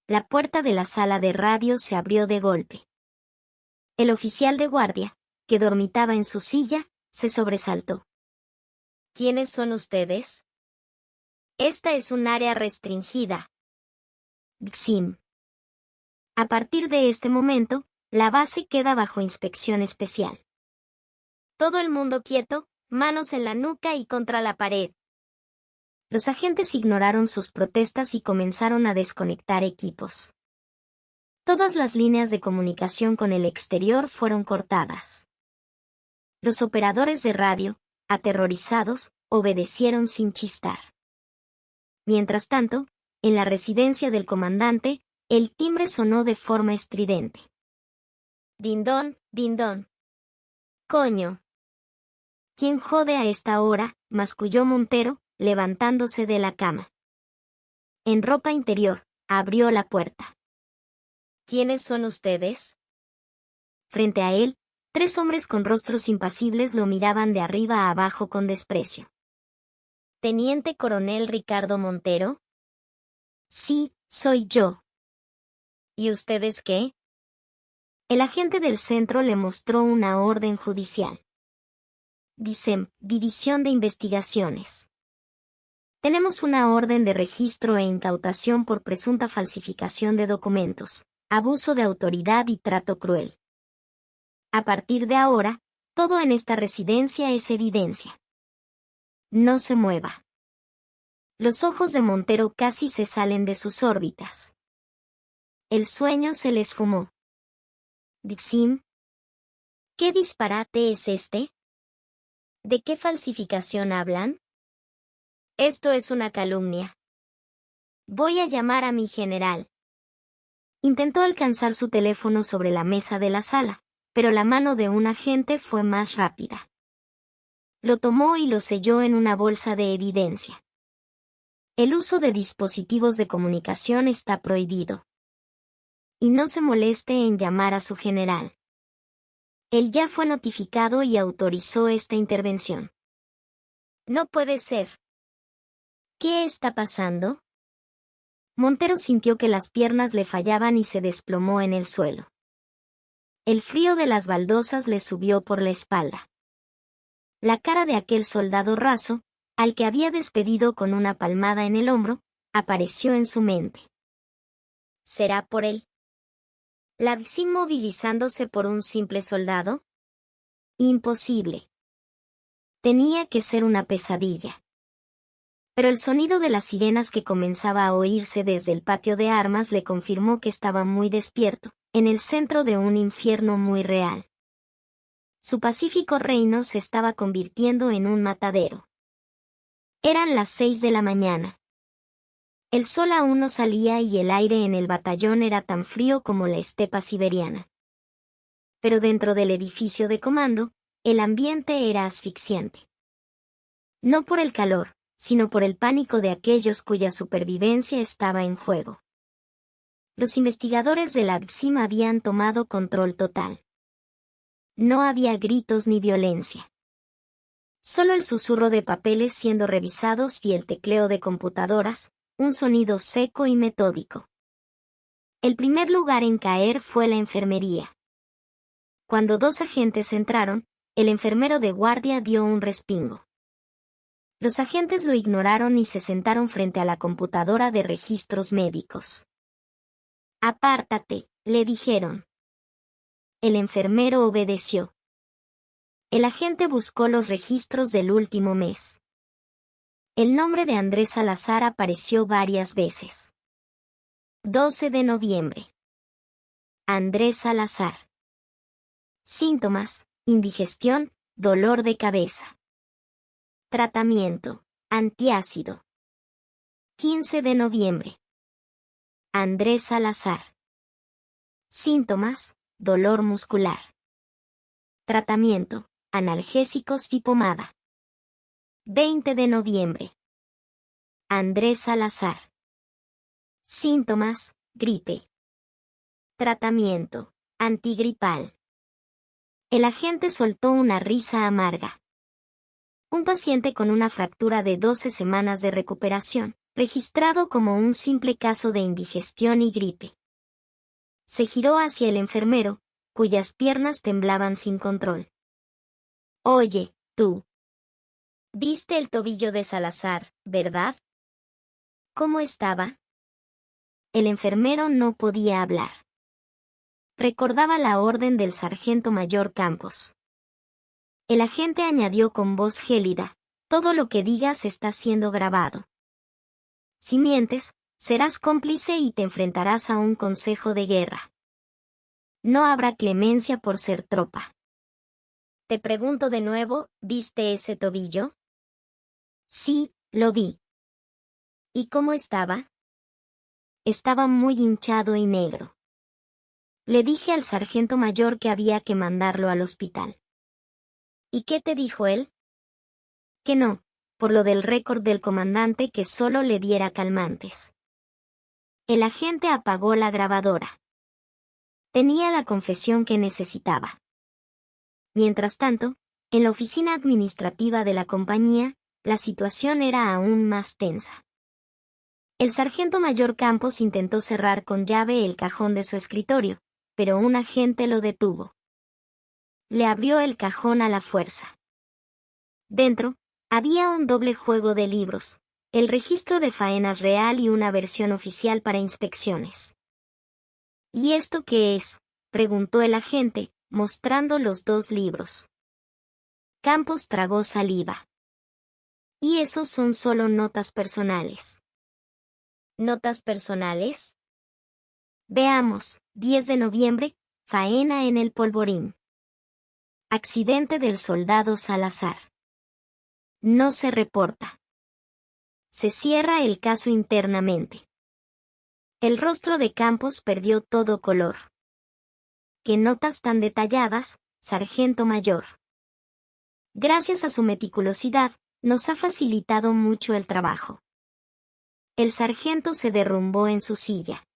La puerta de la sala de radio se abrió de golpe. El oficial de guardia, que dormitaba en su silla, se sobresaltó. ¿Quiénes son ustedes? Esta es un área restringida. XIM. A partir de este momento, la base queda bajo inspección especial. Todo el mundo quieto, manos en la nuca y contra la pared. Los agentes ignoraron sus protestas y comenzaron a desconectar equipos. Todas las líneas de comunicación con el exterior fueron cortadas. Los operadores de radio, aterrorizados, obedecieron sin chistar. Mientras tanto, en la residencia del comandante, el timbre sonó de forma estridente. Dindón, dindón. Coño. ¿Quién jode a esta hora?, masculló Montero, levantándose de la cama. En ropa interior, abrió la puerta. ¿Quiénes son ustedes? Frente a él, 3 hombres con rostros impasibles lo miraban de arriba a abajo con desprecio. ¿Teniente Coronel Ricardo Montero? Sí, soy yo. ¿Y ustedes qué? El agente del centro le mostró una orden judicial. DICEM, División de Investigaciones. Tenemos una orden de registro e incautación por presunta falsificación de documentos, abuso de autoridad y trato cruel. A partir de ahora, todo en esta residencia es evidencia. No se mueva. Los ojos de Montero casi se salen de sus órbitas. El sueño se le esfumó. Dixim. ¿Qué disparate es este? ¿De qué falsificación hablan? Esto es una calumnia. Voy a llamar a mi general. Intentó alcanzar su teléfono sobre la mesa de la sala, pero la mano de un agente fue más rápida. Lo tomó y lo selló en una bolsa de evidencia. El uso de dispositivos de comunicación está prohibido. Y no se moleste en llamar a su general. Él ya fue notificado y autorizó esta intervención. No puede ser. ¿Qué está pasando? Montero sintió que las piernas le fallaban y se desplomó en el suelo. El frío de las baldosas le subió por la espalda. La cara de aquel soldado raso, al que había despedido con una palmada en el hombro, apareció en su mente. ¿Será por él? ¿La DICIM movilizándose por un simple soldado? Imposible. Tenía que ser una pesadilla. Pero el sonido de las sirenas que comenzaba a oírse desde el patio de armas le confirmó que estaba muy despierto, en el centro de un infierno muy real. Su pacífico reino se estaba convirtiendo en un matadero. Eran las 6 de la mañana. El sol aún no salía y el aire en el batallón era tan frío como la estepa siberiana. Pero dentro del edificio de comando, el ambiente era asfixiante. No por el calor, sino por el pánico de aquellos cuya supervivencia estaba en juego. Los investigadores de la DICIM habían tomado control total. No había gritos ni violencia. Solo el susurro de papeles siendo revisados y el tecleo de computadoras, un sonido seco y metódico. El primer lugar en caer fue la enfermería. Cuando 2 agentes entraron, el enfermero de guardia dio un respingo. Los agentes lo ignoraron y se sentaron frente a la computadora de registros médicos. «Apártate», le dijeron. El enfermero obedeció. El agente buscó los registros del último mes. El nombre de Andrés Salazar apareció varias veces. 12 de noviembre. Andrés Salazar. Síntomas: indigestión, dolor de cabeza. Tratamiento: antiácido. 15 de noviembre. Andrés Salazar. Síntomas: dolor muscular. Tratamiento: analgésicos y pomada. 20 de noviembre. Andrés Salazar. Síntomas: gripe. Tratamiento: antigripal. El agente soltó una risa amarga. Un paciente con una fractura de 12 semanas de recuperación, registrado como un simple caso de indigestión y gripe. Se giró hacia el enfermero, cuyas piernas temblaban sin control. Oye, tú. ¿Viste el tobillo de Salazar, verdad? ¿Cómo estaba? El enfermero no podía hablar. Recordaba la orden del sargento mayor Campos. El agente añadió con voz gélida: todo lo que digas está siendo grabado. Si mientes, serás cómplice y te enfrentarás a un consejo de guerra. No habrá clemencia por ser tropa. Te pregunto de nuevo, ¿viste ese tobillo? Sí, lo vi. ¿Y cómo estaba? Estaba muy hinchado y negro. Le dije al sargento mayor que había que mandarlo al hospital. ¿Y qué te dijo él? Que no, por lo del récord del comandante, que solo le diera calmantes. El agente apagó la grabadora. Tenía la confesión que necesitaba. Mientras tanto, en la oficina administrativa de la compañía, la situación era aún más tensa. El sargento mayor Campos intentó cerrar con llave el cajón de su escritorio, pero un agente lo detuvo. Le abrió el cajón a la fuerza. Dentro, había un doble juego de libros, el registro de faenas real y una versión oficial para inspecciones. ¿Y esto qué es?, preguntó el agente, mostrando los dos libros. Campos tragó saliva. Y esos son solo notas personales. ¿Notas personales? Veamos, 10 de noviembre, faena en el Polvorín. Accidente del soldado Salazar. No se reporta. Se cierra el caso internamente. El rostro de Campos perdió todo color. ¿Qué notas tan detalladas, sargento mayor? Gracias a su meticulosidad, nos ha facilitado mucho el trabajo. El sargento se derrumbó en su silla.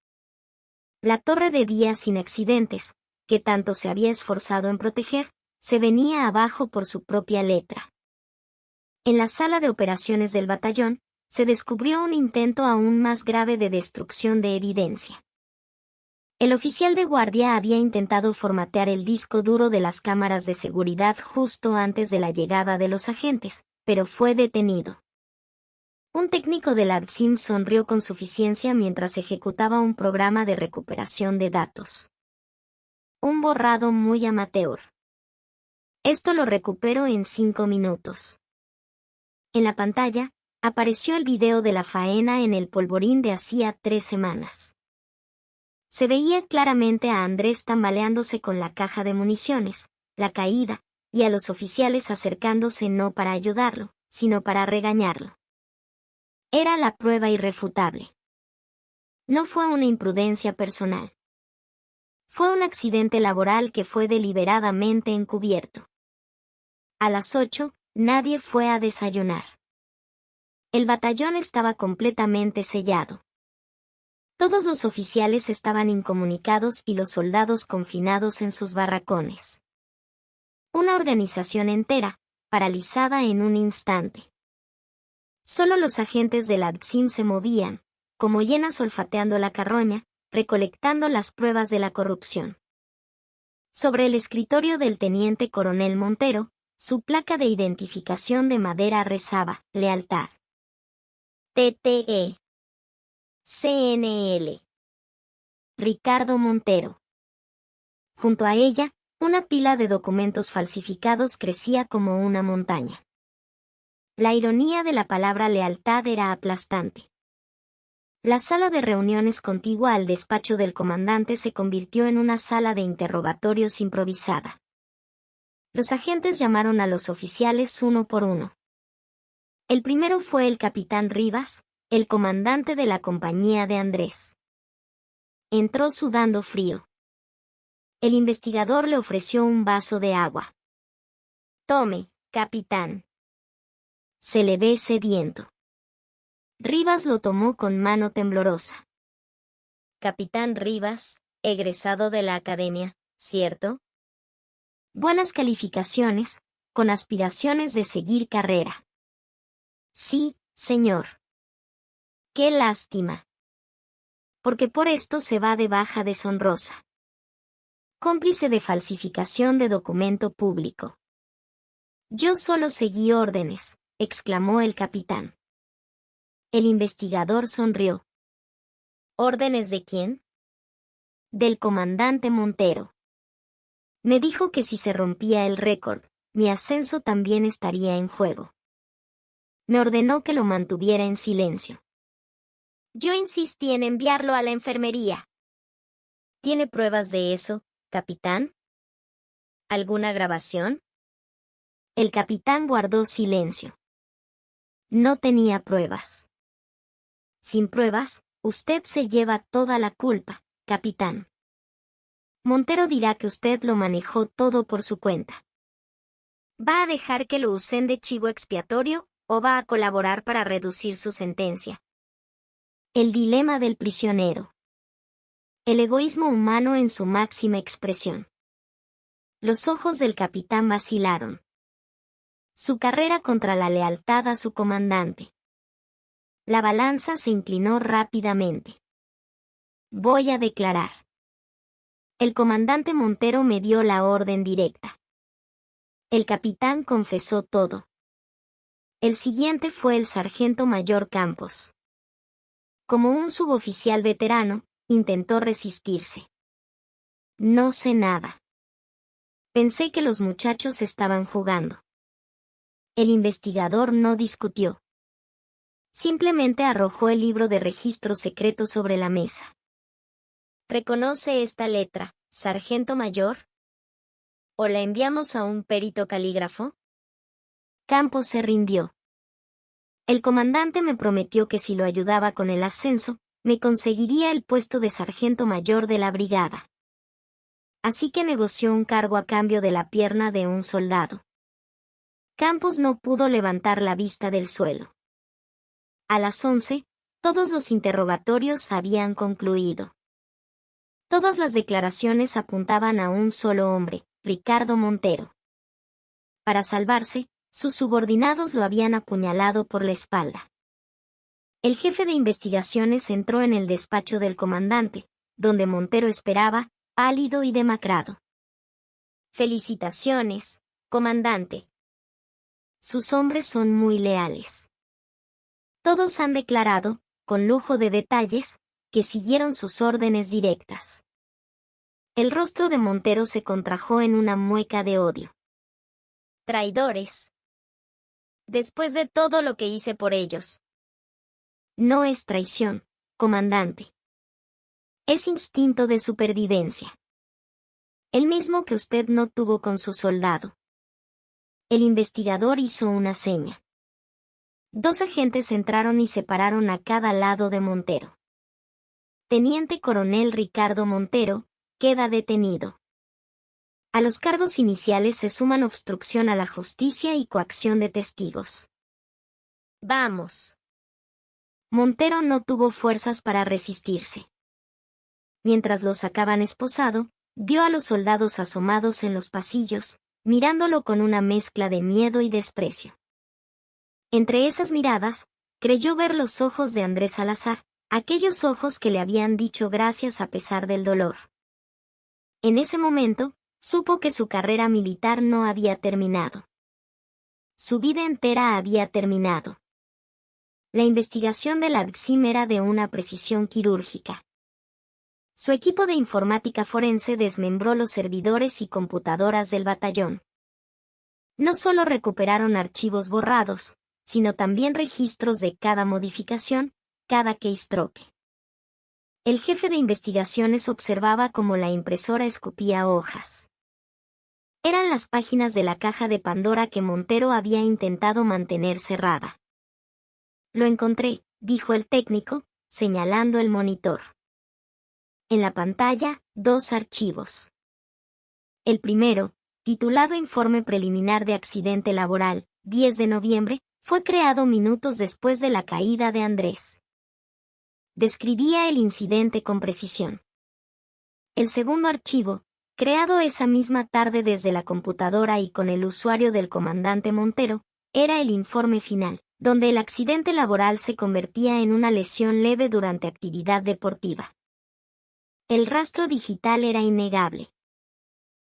La torre de día sin accidentes, que tanto se había esforzado en proteger, se venía abajo por su propia letra. En la sala de operaciones del batallón, se descubrió un intento aún más grave de destrucción de evidencia. El oficial de guardia había intentado formatear el disco duro de las cámaras de seguridad justo antes de la llegada de los agentes, pero fue detenido. Un técnico de la ADCIM sonrió con suficiencia mientras ejecutaba un programa de recuperación de datos. Un borrado muy amateur. Esto lo recupero en 5 minutos. En la pantalla, apareció el video de la faena en el Polvorín de hacía 3 semanas. Se veía claramente a Andrés tambaleándose con la caja de municiones, la caída, y a los oficiales acercándose no para ayudarlo, sino para regañarlo. Era la prueba irrefutable. No fue una imprudencia personal. Fue un accidente laboral que fue deliberadamente encubierto. A las 8, nadie fue a desayunar. El batallón estaba completamente sellado. Todos los oficiales estaban incomunicados y los soldados confinados en sus barracones. Una organización entera, paralizada en un instante. Solo los agentes de la ADCIM se movían, como hienas olfateando la carroña, recolectando las pruebas de la corrupción. Sobre el escritorio del teniente coronel Montero, su placa de identificación de madera rezaba: lealtad. TTE. CNL. Ricardo Montero. Junto a ella, una pila de documentos falsificados crecía como una montaña. La ironía de la palabra lealtad era aplastante. La sala de reuniones contigua al despacho del comandante se convirtió en una sala de interrogatorios improvisada. Los agentes llamaron a los oficiales uno por uno. El primero fue el capitán Rivas, el comandante de la compañía de Andrés. Entró sudando frío. El investigador le ofreció un vaso de agua. Tome, capitán. Se le ve sediento. Rivas lo tomó con mano temblorosa. Capitán Rivas, egresado de la academia, ¿cierto? Buenas calificaciones, con aspiraciones de seguir carrera. Sí, señor. Qué lástima. Porque por esto se va de baja deshonrosa. Cómplice de falsificación de documento público. Yo solo seguí órdenes, exclamó el capitán. El investigador sonrió. ¿Órdenes de quién? Del comandante Montero. Me dijo que si se rompía el récord, mi ascenso también estaría en juego. Me ordenó que lo mantuviera en silencio. Yo insistí en enviarlo a la enfermería. ¿Tiene pruebas de eso, capitán? ¿Alguna grabación? El capitán guardó silencio. No tenía pruebas. Sin pruebas, usted se lleva toda la culpa, capitán. Montero dirá que usted lo manejó todo por su cuenta. ¿Va a dejar que lo usen de chivo expiatorio o va a colaborar para reducir su sentencia? El dilema del prisionero. El egoísmo humano en su máxima expresión. Los ojos del capitán vacilaron. Su carrera contra la lealtad a su comandante. La balanza se inclinó rápidamente. Voy a declarar. El comandante Montero me dio la orden directa. El capitán confesó todo. El siguiente fue el sargento mayor Campos. Como un suboficial veterano, intentó resistirse. No sé nada. Pensé que los muchachos estaban jugando. El investigador no discutió. Simplemente arrojó el libro de registro secreto sobre la mesa. ¿Reconoce esta letra, sargento mayor? ¿O la enviamos a un perito calígrafo? Campos se rindió. El comandante me prometió que si lo ayudaba con el ascenso, me conseguiría el puesto de sargento mayor de la brigada. Así que negoció un cargo a cambio de la pierna de un soldado. Campos no pudo levantar la vista del suelo. A las 11, todos los interrogatorios habían concluido. Todas las declaraciones apuntaban a un solo hombre, Ricardo Montero. Para salvarse, sus subordinados lo habían apuñalado por la espalda. El jefe de investigaciones entró en el despacho del comandante, donde Montero esperaba, pálido y demacrado. Felicitaciones, comandante. Sus hombres son muy leales. Todos han declarado, con lujo de detalles, que siguieron sus órdenes directas. El rostro de Montero se contrajo en una mueca de odio. Traidores. Después de todo lo que hice por ellos. No es traición, comandante. Es instinto de supervivencia. El mismo que usted no tuvo con su soldado. El investigador hizo una seña. 2 agentes entraron y se pararon a cada lado de Montero. Teniente Coronel Ricardo Montero, queda detenido. A los cargos iniciales se suman obstrucción a la justicia y coacción de testigos. Vamos. Montero no tuvo fuerzas para resistirse. Mientras lo sacaban esposado, vio a los soldados asomados en los pasillos, mirándolo con una mezcla de miedo y desprecio. Entre esas miradas, creyó ver los ojos de Andrés Salazar, aquellos ojos que le habían dicho gracias a pesar del dolor. En ese momento, supo que su carrera militar no había terminado. Su vida entera había terminado. La investigación de la DXIM era de una precisión quirúrgica. Su equipo de informática forense desmembró los servidores y computadoras del batallón. No solo recuperaron archivos borrados, sino también registros de cada modificación, cada keystroke. El jefe de investigaciones observaba cómo la impresora escupía hojas. Eran las páginas de la caja de Pandora que Montero había intentado mantener cerrada. Lo encontré, dijo el técnico, señalando el monitor. En la pantalla, 2 archivos. El primero, titulado Informe Preliminar de Accidente Laboral, 10 de noviembre, fue creado minutos después de la caída de Andrés. Describía el incidente con precisión. El segundo archivo, creado esa misma tarde desde la computadora y con el usuario del comandante Montero, era el informe final, donde el accidente laboral se convertía en una lesión leve durante actividad deportiva. El rastro digital era innegable.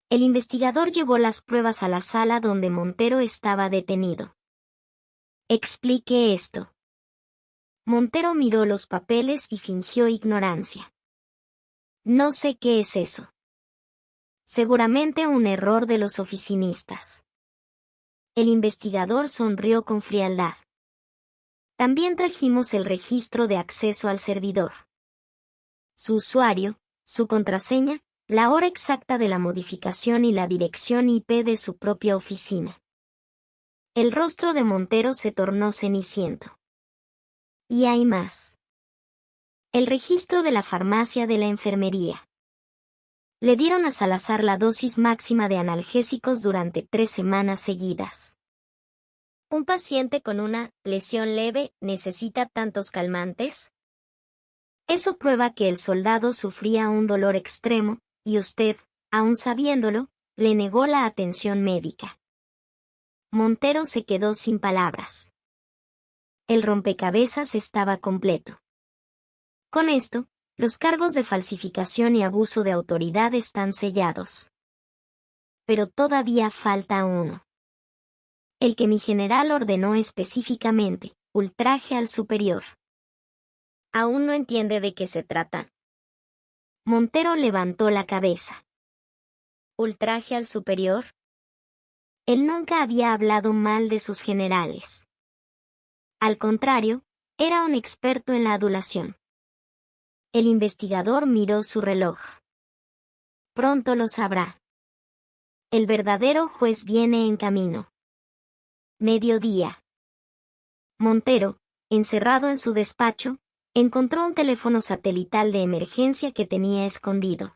El investigador llevó las pruebas a la sala donde Montero estaba detenido. Explique esto. Montero miró los papeles y fingió ignorancia. No sé qué es eso. Seguramente un error de los oficinistas. El investigador sonrió con frialdad. También trajimos el registro de acceso al servidor. Su usuario, su contraseña, la hora exacta de la modificación y la dirección IP de su propia oficina. El rostro de Montero se tornó ceniciento. Y hay más. El registro de la farmacia de la enfermería. Le dieron a Salazar la dosis máxima de analgésicos durante 3 semanas seguidas. ¿Un paciente con una lesión leve necesita tantos calmantes? Eso prueba que el soldado sufría un dolor extremo, y usted, aun sabiéndolo, le negó la atención médica. Montero se quedó sin palabras. El rompecabezas estaba completo. Con esto, los cargos de falsificación y abuso de autoridad están sellados. Pero todavía falta uno. El que mi general ordenó específicamente, ultraje al superior. ¿Aún no entiende de qué se trata? Montero levantó la cabeza. ¿Ultraje al superior? Él nunca había hablado mal de sus generales. Al contrario, era un experto en la adulación. El investigador miró su reloj. Pronto lo sabrá. El verdadero juez viene en camino. Mediodía. Montero, encerrado en su despacho, encontró un teléfono satelital de emergencia que tenía escondido.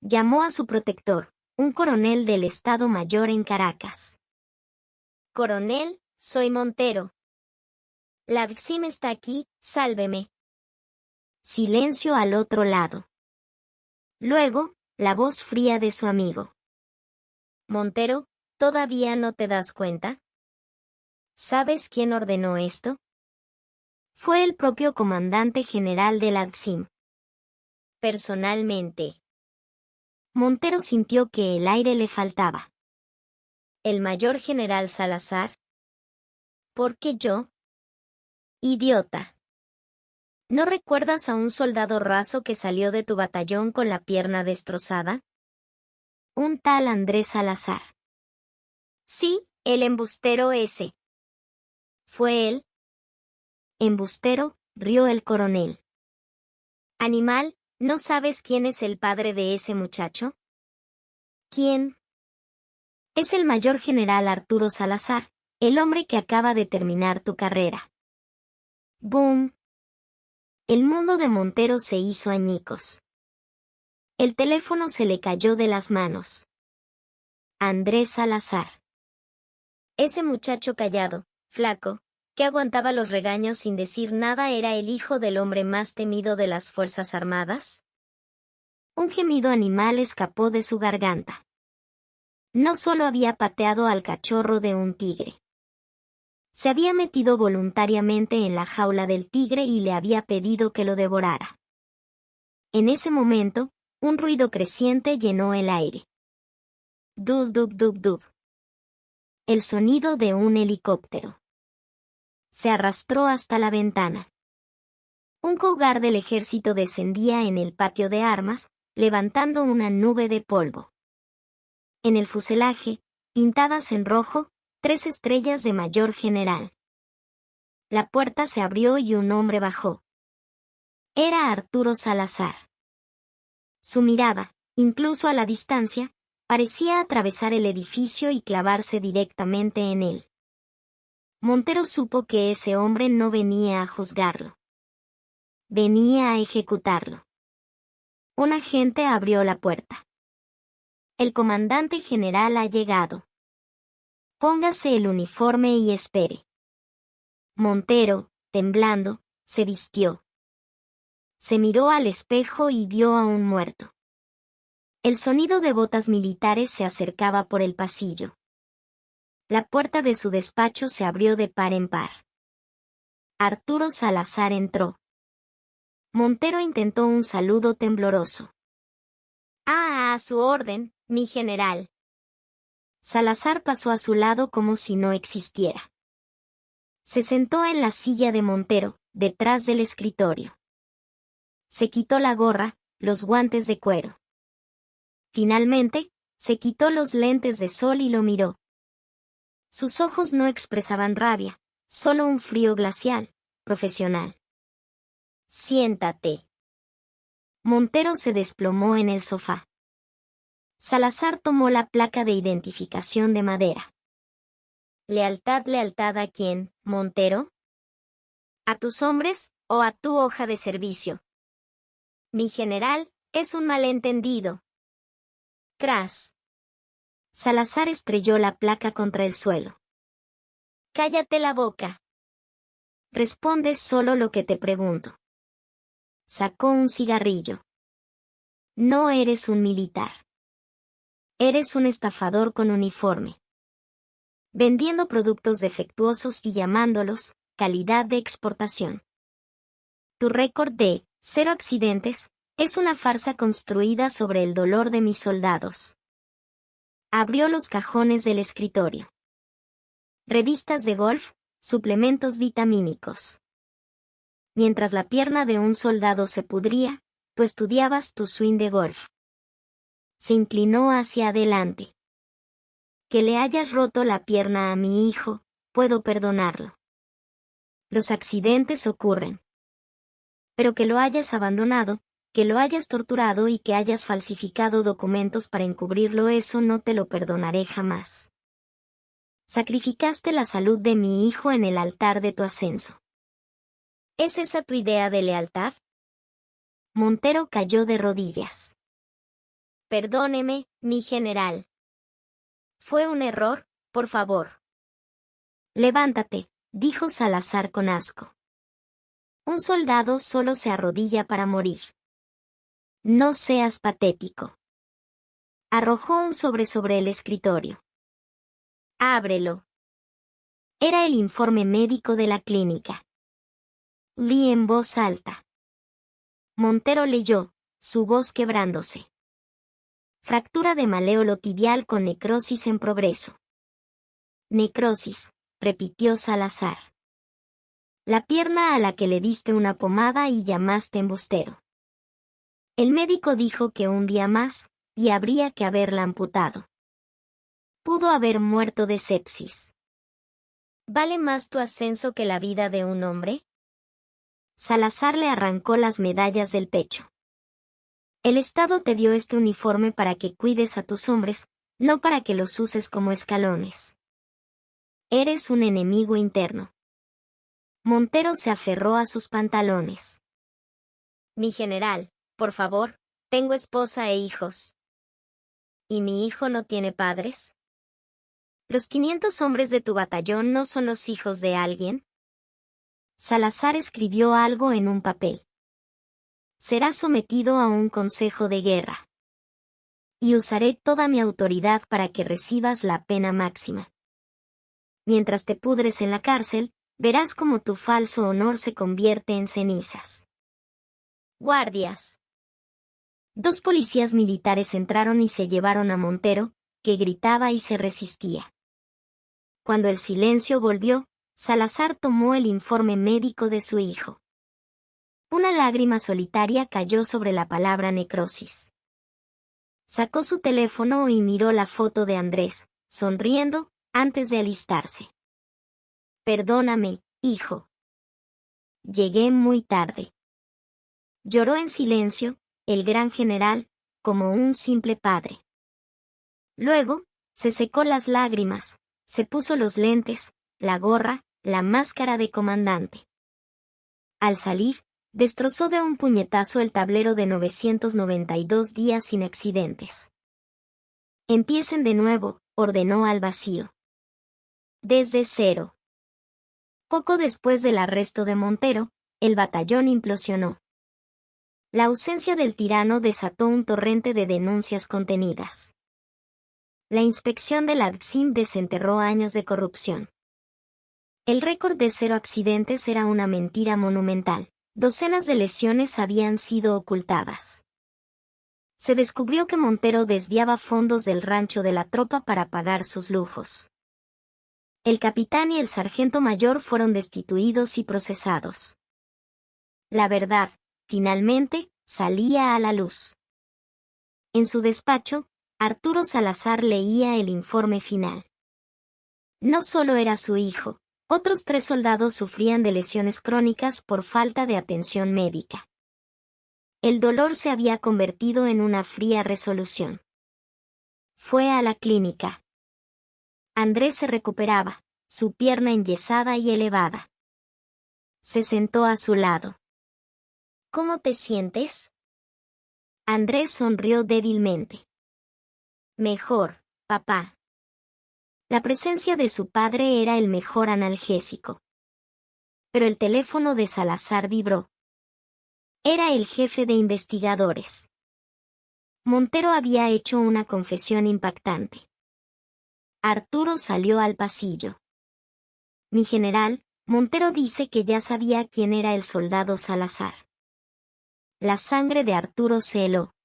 Llamó a su protector, un coronel del Estado Mayor en Caracas. Coronel, soy Montero. La DGCIM está aquí, sálveme. Silencio al otro lado. Luego, la voz fría de su amigo. Montero, ¿todavía no te das cuenta? ¿Sabes quién ordenó esto? Fue el propio comandante general de la DGCIM. Personalmente. Montero sintió que el aire le faltaba. ¿El mayor general Salazar? ¿Por qué yo? Idiota. ¿No recuerdas a un soldado raso que salió de tu batallón con la pierna destrozada? Un tal Andrés Salazar. Sí, el embustero ese. ¿Fue él? Embustero, rió el coronel. Animal, ¿no sabes quién es el padre de ese muchacho? ¿Quién? Es el mayor general Arturo Salazar, el hombre que acaba de terminar tu carrera. ¡Boom! El mundo de Montero se hizo añicos. El teléfono se le cayó de las manos. Andrés Salazar. Ese muchacho callado, flaco, que aguantaba los regaños sin decir nada era el hijo del hombre más temido de las Fuerzas Armadas. Un gemido animal escapó de su garganta. No solo había pateado al cachorro de un tigre. Se había metido voluntariamente en la jaula del tigre y le había pedido que lo devorara. En ese momento, un ruido creciente llenó el aire. Dub dub dub dub. El sonido de un helicóptero. Se arrastró hasta la ventana. Un cougar del ejército descendía en el patio de armas, levantando una nube de polvo. En el fuselaje, pintadas en rojo, 3 estrellas de mayor general. La puerta se abrió y un hombre bajó. Era Arturo Salazar. Su mirada, incluso a la distancia, parecía atravesar el edificio y clavarse directamente en él. Montero supo que ese hombre no venía a juzgarlo. Venía a ejecutarlo. Un agente abrió la puerta. El comandante general ha llegado. Póngase el uniforme y espere. Montero, temblando, se vistió. Se miró al espejo y vio a un muerto. El sonido de botas militares se acercaba por el pasillo. La puerta de su despacho se abrió de par en par. Arturo Salazar entró. Montero intentó un saludo tembloroso. A su orden, mi general. Salazar pasó a su lado como si no existiera. Se sentó en la silla de Montero, detrás del escritorio. Se quitó la gorra, los guantes de cuero. Finalmente, se quitó los lentes de sol y lo miró. Sus ojos no expresaban rabia, solo un frío glacial, profesional. Siéntate. Montero se desplomó en el sofá. Salazar tomó la placa de identificación de madera. ¿Lealtad, lealtad a quién, Montero? ¿A tus hombres o a tu hoja de servicio? Mi general, es un malentendido. Cras. Salazar estrelló la placa contra el suelo. Cállate la boca. Responde solo lo que te pregunto. Sacó un cigarrillo. No eres un militar. Eres un estafador con uniforme. Vendiendo productos defectuosos y llamándolos calidad de exportación. Tu récord de 0 accidentes es una farsa construida sobre el dolor de mis soldados. Abrió los cajones del escritorio. Revistas de golf, suplementos vitamínicos. Mientras la pierna de un soldado se pudría, tú estudiabas tu swing de golf. Se inclinó hacia adelante. Que le hayas roto la pierna a mi hijo, puedo perdonarlo. Los accidentes ocurren. Pero que lo hayas abandonado, que lo hayas torturado y que hayas falsificado documentos para encubrirlo, eso no te lo perdonaré jamás. Sacrificaste la salud de mi hijo en el altar de tu ascenso. ¿Es esa tu idea de lealtad? Montero cayó de rodillas. Perdóneme, mi general. Fue un error, por favor. Levántate, dijo Salazar con asco. Un soldado solo se arrodilla para morir. No seas patético. Arrojó un sobre el escritorio. Ábrelo. Era el informe médico de la clínica. Leí en voz alta. Montero leyó, su voz quebrándose. Fractura de maléolo tibial con necrosis en progreso. Necrosis, repitió Salazar. La pierna a la que le diste una pomada y llamaste embustero. El médico dijo que un día más, y habría que haberla amputado. Pudo haber muerto de sepsis. ¿Vale más tu ascenso que la vida de un hombre? Salazar le arrancó las medallas del pecho. El Estado te dio este uniforme para que cuides a tus hombres, no para que los uses como escalones. Eres un enemigo interno. Montero se aferró a sus pantalones. Mi general, por favor, tengo esposa e hijos. ¿Y mi hijo no tiene padres? ¿Los 500 hombres de tu batallón no son los hijos de alguien? Salazar escribió algo en un papel. Serás sometido a un consejo de guerra. Y usaré toda mi autoridad para que recibas la pena máxima. Mientras te pudres en la cárcel, verás cómo tu falso honor se convierte en cenizas. Guardias. 2 policías militares entraron y se llevaron a Montero, que gritaba y se resistía. Cuando el silencio volvió, Salazar tomó el informe médico de su hijo. Una lágrima solitaria cayó sobre la palabra necrosis. Sacó su teléfono y miró la foto de Andrés, sonriendo, antes de alistarse. Perdóname, hijo. Llegué muy tarde. Lloró en silencio, el gran general, como un simple padre. Luego, se secó las lágrimas, se puso los lentes, la gorra, la máscara de comandante. Al salir, destrozó de un puñetazo el tablero de 992 días sin accidentes. Empiecen de nuevo, ordenó al vacío. Desde cero. Poco después del arresto de Montero, el batallón implosionó. La ausencia del tirano desató un torrente de denuncias contenidas. La inspección del ADCIM desenterró años de corrupción. El récord de 0 accidentes era una mentira monumental. Docenas de lesiones habían sido ocultadas. Se descubrió que Montero desviaba fondos del rancho de la tropa para pagar sus lujos. El capitán y el sargento mayor fueron destituidos y procesados. La verdad, finalmente, salía a la luz. En su despacho, Arturo Salazar leía el informe final. No solo era su hijo, otros 3 soldados sufrían de lesiones crónicas por falta de atención médica. El dolor se había convertido en una fría resolución. Fue a la clínica. Andrés se recuperaba, su pierna enyesada y elevada. Se sentó a su lado. ¿Cómo te sientes? Andrés sonrió débilmente. Mejor, papá. La presencia de su padre era el mejor analgésico. Pero el teléfono de Salazar vibró. Era el jefe de investigadores. Montero había hecho una confesión impactante. Arturo salió al pasillo. Mi general, Montero dice que ya sabía quién era el soldado Salazar. La sangre de Arturo se heló.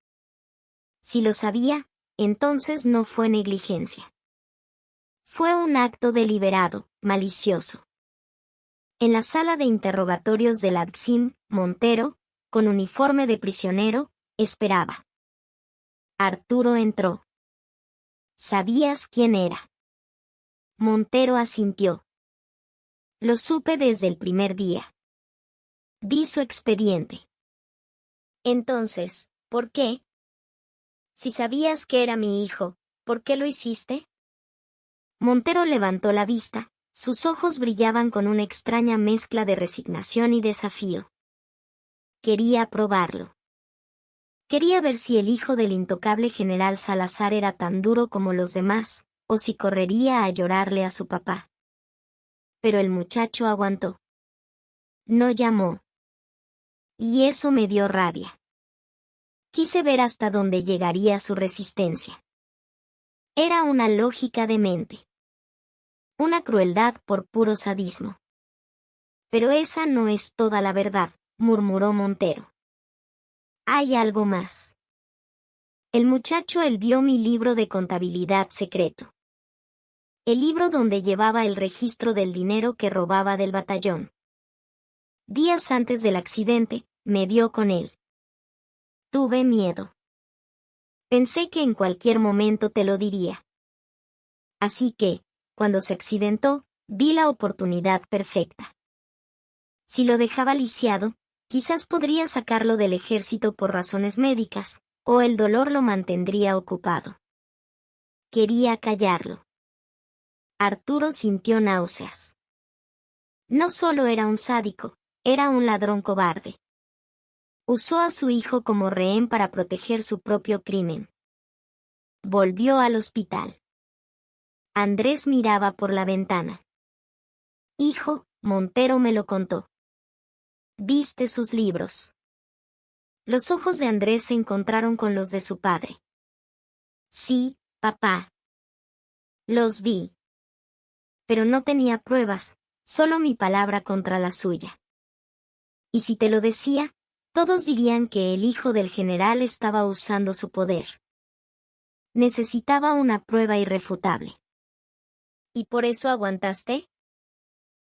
Si lo sabía, entonces no fue negligencia. Fue un acto deliberado, malicioso. En la sala de interrogatorios del ADCIM, Montero, con uniforme de prisionero, esperaba. Arturo entró. ¿Sabías quién era? Montero asintió. Lo supe desde el primer día. Vi su expediente. Entonces, ¿por qué? Si sabías que era mi hijo, ¿por qué lo hiciste? Montero levantó la vista, sus ojos brillaban con una extraña mezcla de resignación y desafío. Quería probarlo. Quería ver si el hijo del intocable general Salazar era tan duro como los demás, o si correría a llorarle a su papá. Pero el muchacho aguantó. No llamó. Y eso me dio rabia. Quise ver hasta dónde llegaría su resistencia. Era una lógica demente. Una crueldad por puro sadismo. Pero esa no es toda la verdad, murmuró Montero. Hay algo más. El muchacho vio mi libro de contabilidad secreto. El libro donde llevaba el registro del dinero que robaba del batallón. Días antes del accidente, me vio con él. Tuve miedo. Pensé que en cualquier momento te lo diría. Así que, cuando se accidentó, vi la oportunidad perfecta. Si lo dejaba lisiado, quizás podría sacarlo del ejército por razones médicas, o el dolor lo mantendría ocupado. Quería callarlo. Arturo sintió náuseas. No solo era un sádico, era un ladrón cobarde. Usó a su hijo como rehén para proteger su propio crimen. Volvió al hospital. Andrés miraba por la ventana. Hijo, Montero me lo contó. ¿Viste sus libros? Los ojos de Andrés se encontraron con los de su padre. Sí, papá. Los vi. Pero no tenía pruebas, solo mi palabra contra la suya. Y si te lo decía, todos dirían que el hijo del general estaba usando su poder. Necesitaba una prueba irrefutable. ¿Y por eso aguantaste?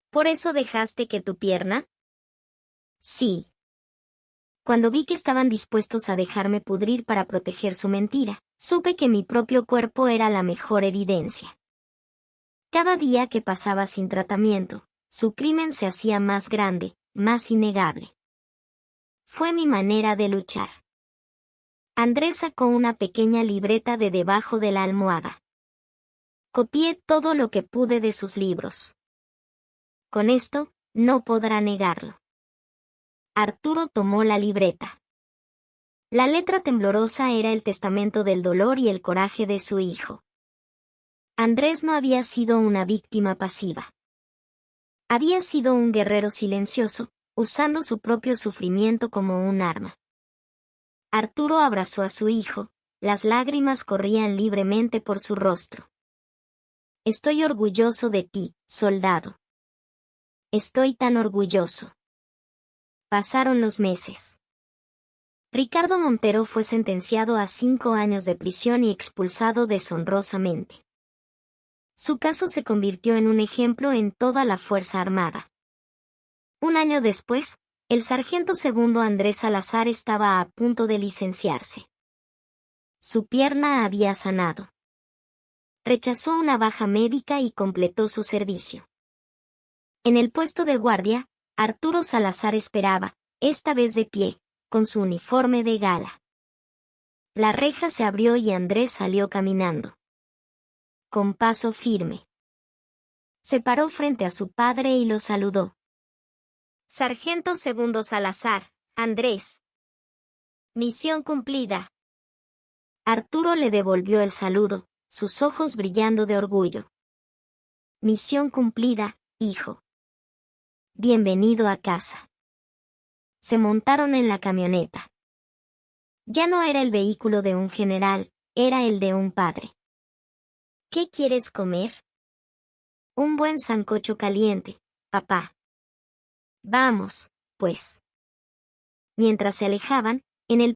¿Por eso dejaste que tu pierna? Sí. Cuando vi que estaban dispuestos a dejarme pudrir para proteger su mentira, supe que mi propio cuerpo era la mejor evidencia. Cada día que pasaba sin tratamiento, su crimen se hacía más grande, más innegable. Fue mi manera de luchar. Andrés sacó una pequeña libreta de debajo de la almohada. Copié todo lo que pude de sus libros. Con esto, no podrá negarlo. Arturo tomó la libreta. La letra temblorosa era el testamento del dolor y el coraje de su hijo. Andrés no había sido una víctima pasiva. Había sido un guerrero silencioso, usando su propio sufrimiento como un arma. Arturo abrazó a su hijo, las lágrimas corrían libremente por su rostro. Estoy orgulloso de ti, soldado. Estoy tan orgulloso. Pasaron los meses. Ricardo Montero fue sentenciado a 5 años de prisión y expulsado deshonrosamente. Su caso se convirtió en un ejemplo en toda la Fuerza Armada. Un año después, el sargento segundo Andrés Salazar estaba a punto de licenciarse. Su pierna había sanado. Rechazó una baja médica y completó su servicio. En el puesto de guardia, Arturo Salazar esperaba, esta vez de pie, con su uniforme de gala. La reja se abrió y Andrés salió caminando. Con paso firme. Se paró frente a su padre y lo saludó. Sargento segundo Salazar, Andrés. Misión cumplida. Arturo le devolvió el saludo, sus ojos brillando de orgullo. Misión cumplida, hijo. Bienvenido a casa. Se montaron en la camioneta. Ya no era el vehículo de un general, era el de un padre. ¿Qué quieres comer? Un buen sancocho caliente, papá. Vamos, pues. Mientras se alejaban, en el